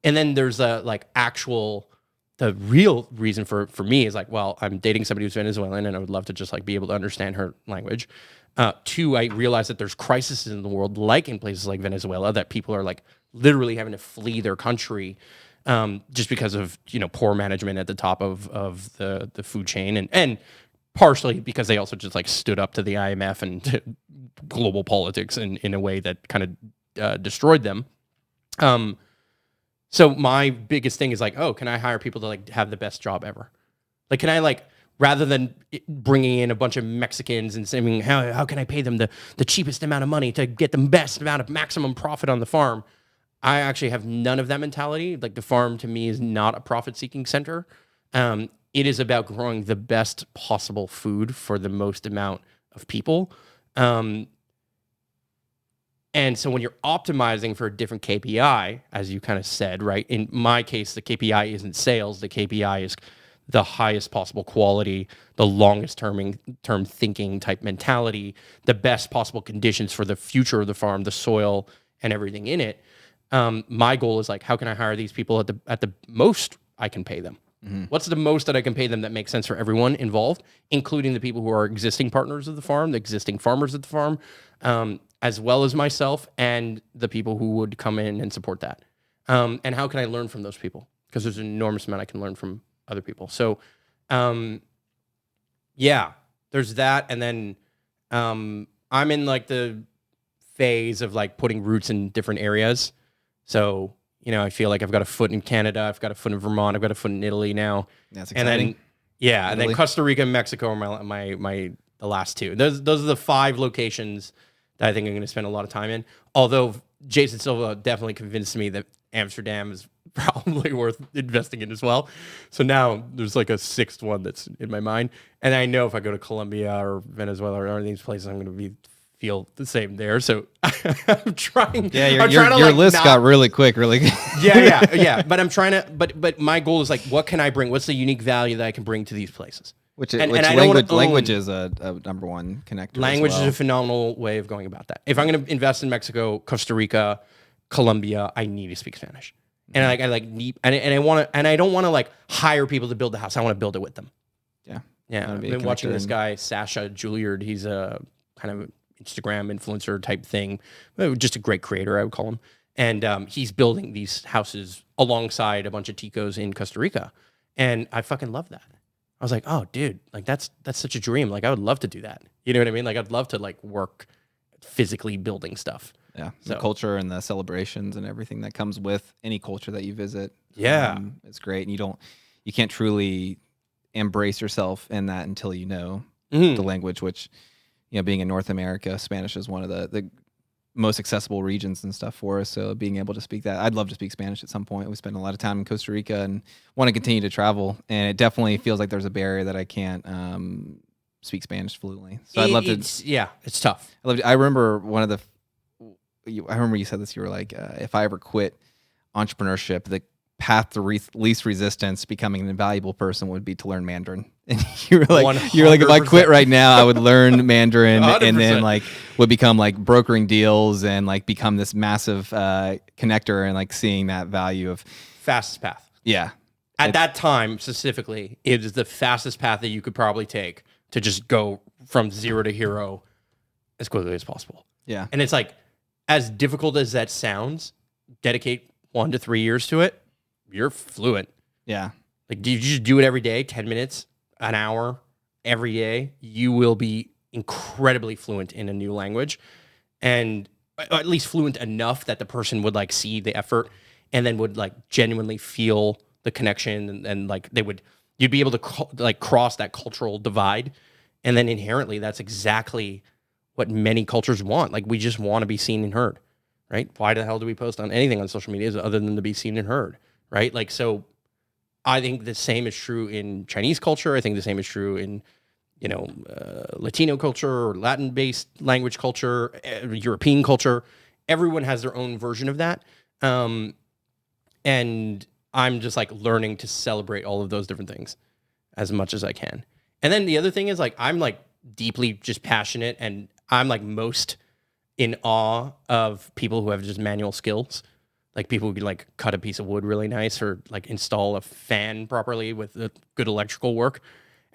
And then there's the real reason for me is like, well, I'm dating somebody who's Venezuelan and I would love to just like be able to understand her language. Two, I realize that there's crises in the world, like in places like Venezuela, that people are like literally having to flee their country just because of, poor management at the top of the food chain and partially because they also just like stood up to the IMF and to global politics in a way that kind of destroyed them. So my biggest thing is like, oh, can I hire people to like have the best job ever? Like, can I like, rather than bringing in a bunch of Mexicans and saying, how can I pay them the cheapest amount of money to get the best amount of maximum profit on the farm? I actually have none of that mentality. Like the farm to me is not a profit-seeking center. It is about growing the best possible food for the most amount of people. And so when you're optimizing for a different KPI, as you kind of said, right? In my case, the KPI isn't sales. The KPI is the highest possible quality, the longest term thinking type mentality, the best possible conditions for the future of the farm, the soil, and everything in it. My goal is like, how can I hire these people at the most I can pay them? Mm-hmm. What's the most that I can pay them that makes sense for everyone involved, including the people who are existing partners of the farm, the existing farmers at the farm, as well as myself and the people who would come in and support that. And how can I learn from those people? Because there's an enormous amount I can learn from other people. So, yeah, there's that. And then I'm in like the phase of like putting roots in different areas. So, I feel like I've got a foot in Canada, I've got a foot in Vermont, I've got a foot in Italy now. That's exciting. And then Costa Rica and Mexico are my the last two. Those are the 5 locations that I think I'm going to spend a lot of time in. Although Jason Silva definitely convinced me that Amsterdam is probably worth investing in as well. So now there's like a 6th one that's in my mind. And I know if I go to Colombia or Venezuela or any of these places, I'm going to feel the same there. So I'm trying. Yeah, your list got really quick, really good. yeah. But I'm trying to. But my goal is like, what can I bring? What's the unique value that I can bring to these places? Language is a number one connector. Language is a phenomenal way of going about that. If I'm going to invest in Mexico, Costa Rica, Colombia, I need to speak Spanish, and I don't want to like hire people to build the house. I want to build it with them. Yeah. I've been watching this guy Sasha Juilliard. He's a kind of Instagram influencer type thing, just a great creator, I would call him. And he's building these houses alongside a bunch of ticos in Costa Rica, and I fucking love that. I was like, oh, dude, like that's such a dream. Like I would love to do that. You know what I mean? Like I'd love to like work physically building stuff. Yeah, the culture and the celebrations and everything that comes with any culture that you visit. Yeah, it's great, and you can't truly embrace yourself in that until you know Mm-hmm. the language, which, being in North America, Spanish is one of the most accessible regions and stuff for us. So being able to speak that, I'd love to speak Spanish at some point. We spend a lot of time in Costa Rica and want to continue to travel. And it definitely feels like there's a barrier that I can't speak Spanish fluently. So I'd love to. It's tough. I remember I remember you said this. You were like, if I ever quit entrepreneurship, the path to least resistance becoming an invaluable person would be to learn Mandarin. And you were like, if I quit right now, I would learn Mandarin 100%. And then like would become like brokering deals and like become this massive connector, and like seeing that value of fastest path. Yeah. At that time specifically, it is the fastest path that you could probably take to just go from zero to hero as quickly as possible. Yeah. And it's like, as difficult as that sounds, dedicate 1 to 3 years to it, you're fluent. Yeah. Like, do you just do it every day, 10 minutes, an hour, every day? You will be incredibly fluent in a new language, and at least fluent enough that the person would like see the effort and then would like genuinely feel the connection, and like you'd be able to like cross that cultural divide. And then inherently, that's exactly what many cultures want. Like, we just want to be seen and heard, right? Why the hell do we post on anything on social media other than to be seen and heard, right? Like, so I think the same is true in Chinese culture. I think the same is true in, Latino culture or Latin-based language culture, European culture. Everyone has their own version of that. And I'm just like learning to celebrate all of those different things as much as I can. And then the other thing is like, I'm like deeply just passionate, and I'm like most in awe of people who have just manual skills. Like people who can like cut a piece of wood really nice, or like install a fan properly with the good electrical work.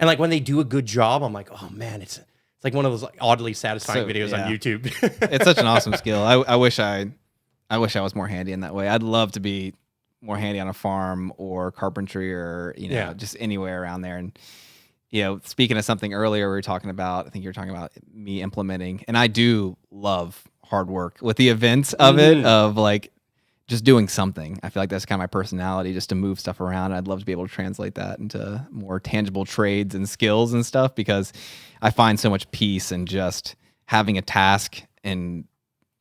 And like when they do a good job, I'm like, oh man, it's like one of those like oddly satisfying videos on YouTube. It's such an awesome skill. I wish I was more handy in that way. I'd love to be more handy on a farm or carpentry, or just anywhere around there. And speaking of something earlier we were talking about, I think you were talking about me implementing, and I do love hard work with the events of it, of like just doing something. I feel like that's kind of my personality, just to move stuff around. I'd love to be able to translate that into more tangible trades and skills and stuff, because I find so much peace in just having a task and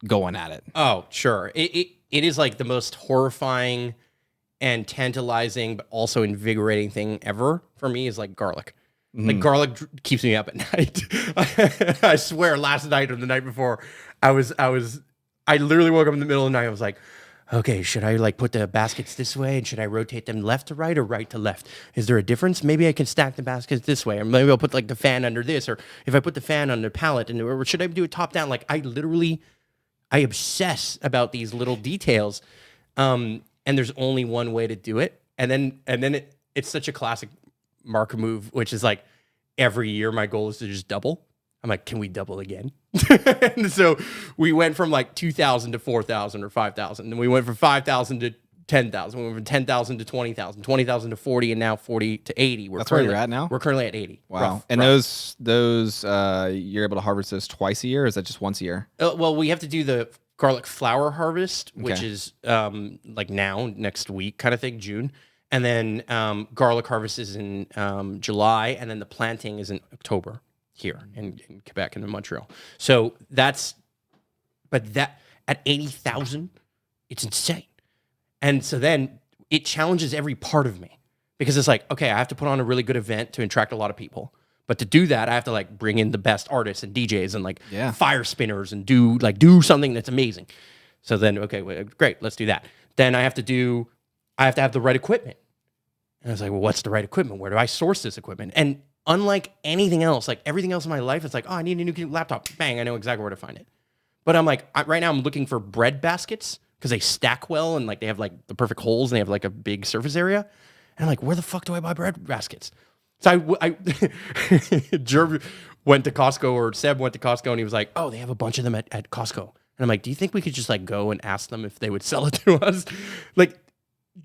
going at it. Oh, sure. It is like the most horrifying and tantalizing, but also invigorating thing ever for me is like garlic. Like garlic keeps me up at night. I swear, last night or the night before, I literally woke up in the middle of the night. I was like, okay, should I like put the baskets this way, and should I rotate them left to right or right to left? Is there a difference? Maybe I can stack the baskets this way, or maybe I'll put like the fan under this, or if I put the fan on the pallet, or should I do it top down? Like I obsess about these little details, and there's only one way to do it. And then it's such a classic Mark move, which is like every year my goal is to just double. I'm like, can we double again? And so we went from like 2,000 to 4,000 or 5,000. Then we went from 5,000 to 10,000. We went from 10,000 to 20,000, 20,000 to 40, and now 40 to 80. That's where you're at now? We're currently at 80. Wow. And those you're able to harvest those twice a year, or is that just once a year? Well, we have to do the garlic flower harvest, which is like now, next week kind of thing, June. And then garlic harvest is in July, and then the planting is in October here in Quebec and in Montreal. So at 80,000, it's insane. And so then it challenges every part of me, because it's like, okay, I have to put on a really good event to attract a lot of people. But to do that, I have to like bring in the best artists and DJs and like fire spinners and do something that's amazing. So then, okay, great, let's do that. Then I have to have the right equipment. And I was like, well, what's the right equipment? Where do I source this equipment? And unlike anything else, like everything else in my life, it's like, oh, I need a new laptop. Bang, I know exactly where to find it. But I'm like, right now I'm looking for bread baskets because they stack well and like they have like the perfect holes and they have like a big surface area. And I'm like, where the fuck do I buy bread baskets? So I Jerv went to Costco, or Seb went to Costco, and he was like, oh, they have a bunch of them at Costco. And I'm like, do you think we could just like go and ask them if they would sell it to us? Like,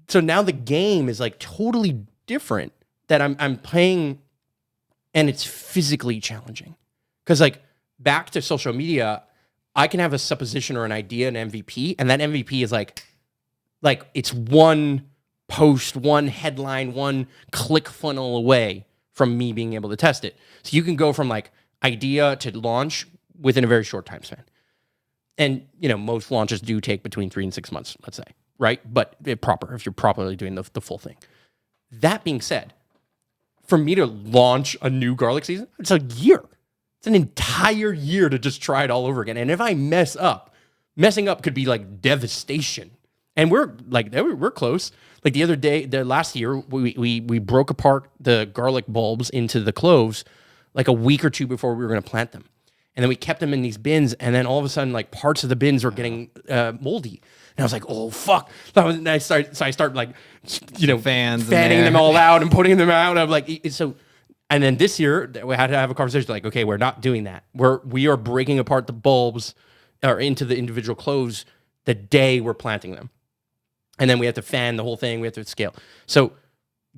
so now the game is like totally different, that I'm playing, and it's physically challenging. Because like back to social media, I can have a supposition or an idea, an MVP, and that MVP is like it's one post, one headline, one click funnel away from me being able to test it. So you can go from like idea to launch within a very short time span. And, most launches do take between 3 and 6 months, let's say, right? But if you're properly doing the full thing. That being said, for me to launch a new garlic season, it's a year. It's an entire year to just try it all over again. And if I messing up could be like devastation. And we're close. Like the last year, we broke apart the garlic bulbs into the cloves like a week or two before we were going to plant them. And then we kept them in these bins, and then all of a sudden, like parts of the bins were getting moldy. And I was like, "Oh fuck!" And I start like, Fans fanning them all out and putting them out. I'm like, so. And then this year, we had to have a conversation like, okay, we're not doing that. We are breaking apart the bulbs or into the individual cloves the day we're planting them, and then we have to fan the whole thing. We have to scale. So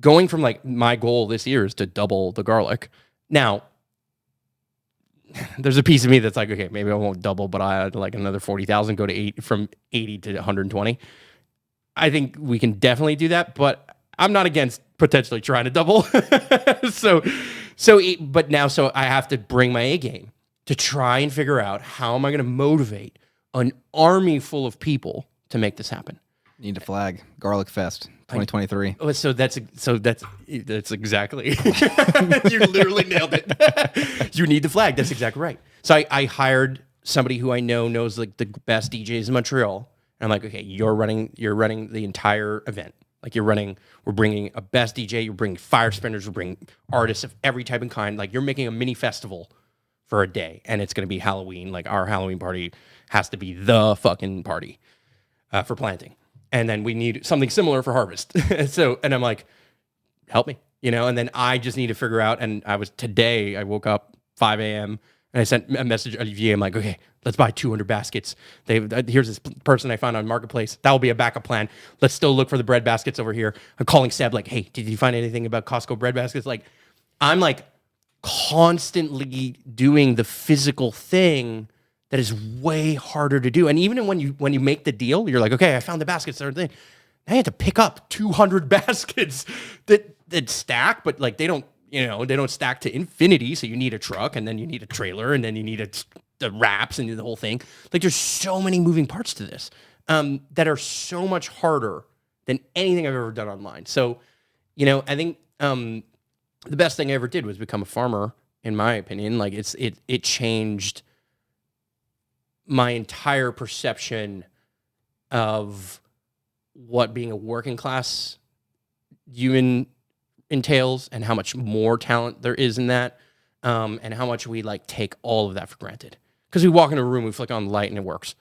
going from like my goal this year is to double the garlic. Now, there's a piece of me that's like, okay, maybe I won't double, but I had like another 40,000 go to from 80 to 120. I think we can definitely do that, but I'm not against potentially trying to double. So I have to bring my A game to try and figure out how am I going to motivate an army full of people to make this happen. Need a flag. Garlic Fest 2023. So that's exactly. You literally nailed it. You need the flag. That's exactly right. So I hired somebody who I know knows like the best DJs in Montreal. And I'm like, okay, you're running the entire event. Like we're bringing a best DJ, you're bringing fire spinners, we're bringing artists of every type and kind. Like you're making a mini festival for a day, and it's going to be Halloween. Like our Halloween party has to be the fucking party for planting. And then we need something similar for harvest. And I'm like, help me, and then I just need to figure out. And I woke up 5 a.m. and I sent a message to Olivier. I'm like, okay, let's buy 200 baskets. Here's this person I found on Marketplace. That will be a backup plan. Let's still look for the bread baskets over here. I'm calling Seb like, hey, did you find anything about Costco bread baskets? Like, I'm like constantly doing the physical thing that is way harder to do. And even when you make the deal, you're like, okay, I found the baskets. Now you have to pick up 200 baskets that stack, but like they don't stack to infinity. So you need a truck, and then you need a trailer, and then you need the wraps and the whole thing. Like there's so many moving parts to this that are so much harder than anything I've ever done online. So, I think the best thing I ever did was become a farmer, in my opinion. Like it changed my entire perception of what being a working class human entails and how much more talent there is in that, and how much we like take all of that for granted. Because we walk in a room, we flick on the light, and it works.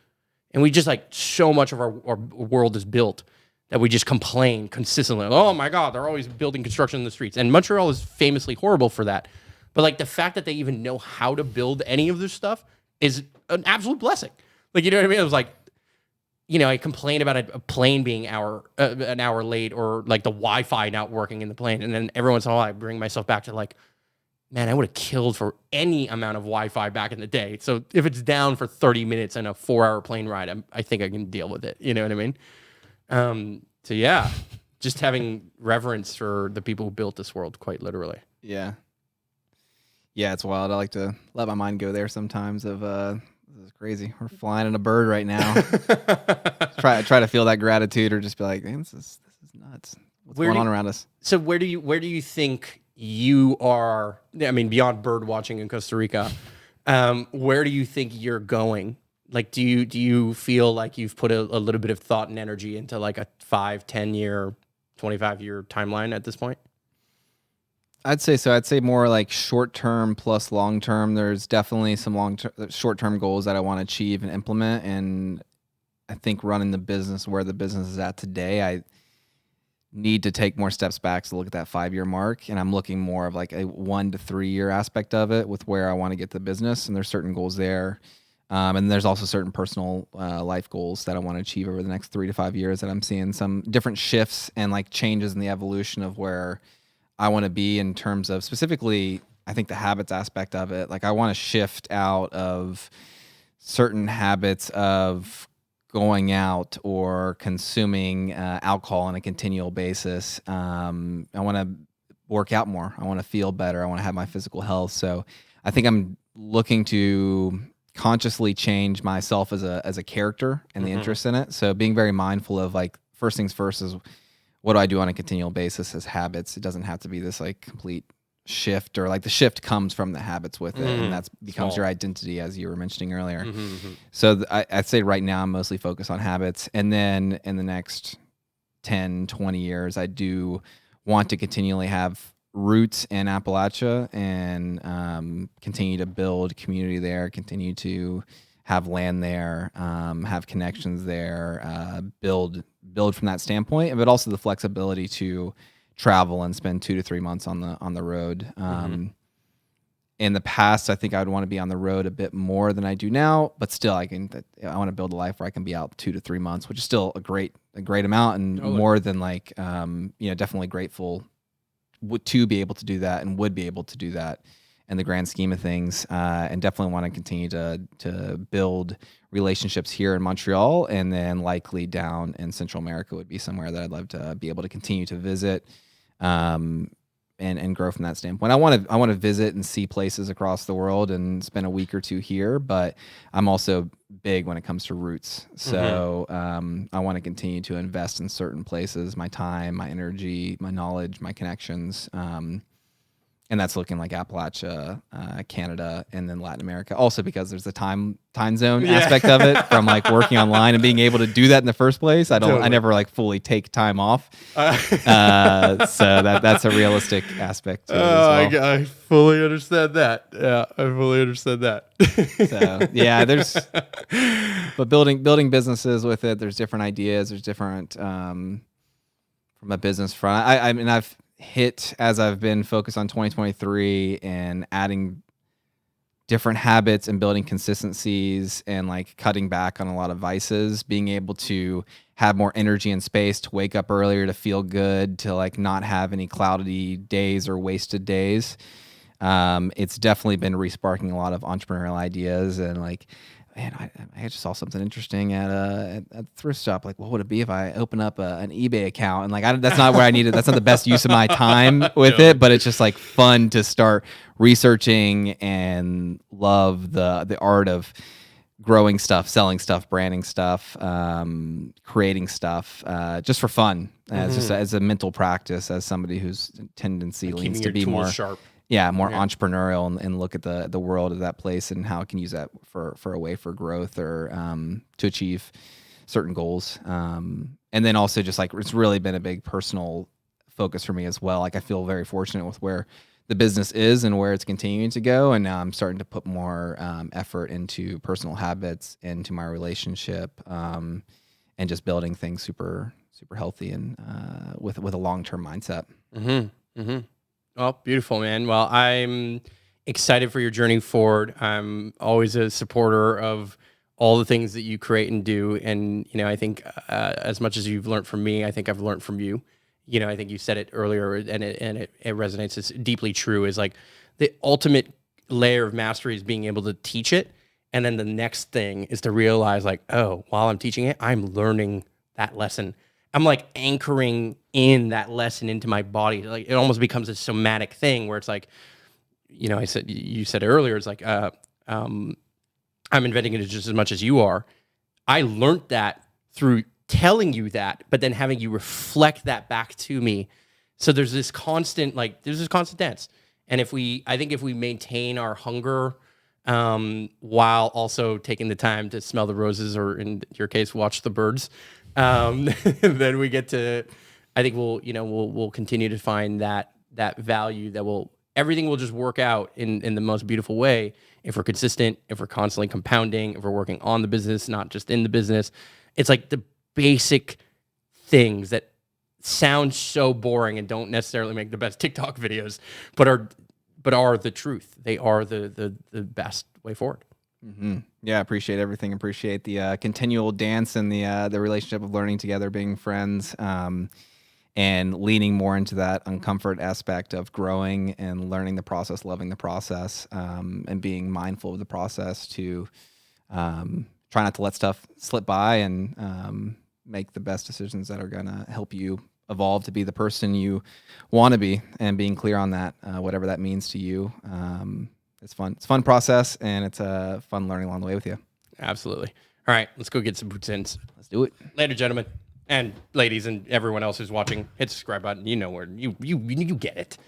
And we just like so much of our world is built that we just complain consistently. Oh my God, they're always building construction in the streets. And Montreal is famously horrible for that. But like the fact that they even know how to build any of this stuff is an absolute blessing. Like, you know what I mean? It was like, I complain about a plane being an hour late, or like the Wi-Fi not working in the plane. And then every once in a while I bring myself back to like, man, I would have killed for any amount of Wi-Fi back in the day. So if it's down for 30 minutes in a 4-hour plane ride, I think I can deal with it. You know what I mean? So yeah, just having reverence for the people who built this world, quite literally. Yeah. Yeah, it's wild. I like to let my mind go there sometimes this is crazy. We're flying in a bird right now. try to feel that gratitude, or just be like, man, this is nuts. What's going on around us? So where do you think you are? I mean, beyond bird watching in Costa Rica, where do you think you're going? Like, do you feel like you've put a little bit of thought and energy into like a 5, 10 year, 25 year timeline at this point? I'd say so. I'd say more like short term plus long term. There's definitely some short term goals that I want to achieve and implement. And I think running the business where the business is at today, I need to take more steps back to look at that 5-year mark. And I'm looking more of like a 1 to 3 year aspect of it with where I want to get the business. And there's certain goals there. And there's also certain personal life goals that I want to achieve over the next 3 to 5 years that I'm seeing some different shifts and like changes in the evolution of where I want to be in terms of specifically, I think the habits aspect of it. Like I want to shift out of certain habits of going out or consuming alcohol on a continual basis. I want to work out more. I want to feel better. I want to have my physical health. So I think I'm looking to consciously change myself as a character and the interest in it. So being very mindful of like, first things first is, what do I do on a continual basis as habits? It doesn't have to be this like complete shift, or like the shift comes from the habits with it, and that becomes your identity, as you were mentioning earlier. So I'd say right now I'm mostly focused on habits, and then in the next 10, 20 years, I do want to continually have roots in Appalachia and continue to build community there, continue to have land there, have connections there, build from that standpoint, but also the flexibility to travel and spend 2 to 3 months on the road. In the past, I think I would want to be on the road a bit more than I do now, but still, I want to build a life where I can be out 2 to 3 months, which is still a great amount, and more than like, definitely grateful to be able to do that and would be able to do that in the grand scheme of things, and definitely want to continue to build relationships here in Montreal, and then likely down in Central America would be somewhere that I'd love to be able to continue to visit. And grow from that standpoint. I want to visit and see places across the world and spend a week or two here, but I'm also big when it comes to roots. So I want to continue to invest in certain places, my time, my energy, my knowledge, my connections. And that's looking like Appalachia, Canada, and then Latin America. Also because there's the time zone aspect of it from like working online and being able to do that in the first place. I never like fully take time off. So that's a realistic aspect to it as well. I fully understand that. Yeah, I fully understand that. So yeah, but building businesses with it, there's different ideas. There's different, from a business front. I mean, I've hit as I've been focused on 2023 and adding different habits and building consistencies and like cutting back on a lot of vices, being able to have more energy and space to wake up earlier, to feel good, to like not have any cloudy days or wasted days. It's definitely been resparking a lot of entrepreneurial ideas, and like, man, I just saw something interesting at a thrift shop. Like, what would it be if I open up an eBay account? And like, that's not where I need it. That's not the best use of my time with it, but it's just like fun to start researching and love the art of growing stuff, selling stuff, branding stuff, creating stuff, just for fun, as a mental practice, as somebody whose tendency leans to be more sharp. Yeah, more entrepreneurial and look at the world of that place and how it can use that for a way for growth or to achieve certain goals. And then also just like it's really been a big personal focus for me as well. Like I feel very fortunate with where the business is and where it's continuing to go. And now I'm starting to put more effort into personal habits, into my relationship, and just building things super, super healthy and with a long-term mindset. Mm-hmm. Mm-hmm. Oh, beautiful, man. Well, I'm excited for your journey forward. I'm always a supporter of all the things that you create and do. And, I think as much as you've learned from me, I think I've learned from you. I think you said it earlier and it resonates. It's deeply true, is like the ultimate layer of mastery is being able to teach it. And then the next thing is to realize like, oh, while I'm teaching it, I'm learning that lesson. I'm like anchoring in that lesson into my body. Like it almost becomes a somatic thing where it's like, you said earlier, it's like, I'm inventing it just as much as you are. I learned that through telling you that, but then having you reflect that back to me. So there's this constant dance. And if we maintain our hunger, while also taking the time to smell the roses, or in your case, watch the birds, then we get to, I think we'll continue to find that value everything will just work out in the most beautiful way if we're consistent, if we're constantly compounding, if we're working on the business, not just in the business. It's like the basic things that sound so boring and don't necessarily make the best TikTok videos, but are the truth. They are the best way forward. Mm-hmm. Yeah, appreciate everything. Appreciate the continual dance and the relationship of learning together, being friends, and leaning more into that uncomfort aspect of growing and learning the process, loving the process, and being mindful of the process to try not to let stuff slip by and make the best decisions that are going to help you evolve to be the person you want to be, and being clear on that, whatever that means to you. It's fun. It's a fun process, and it's a fun learning along the way with you. Absolutely. All right, let's go get some boots in. Let's do it. Later, gentlemen and ladies, and everyone else who's watching. Hit the subscribe button. You know where you get it.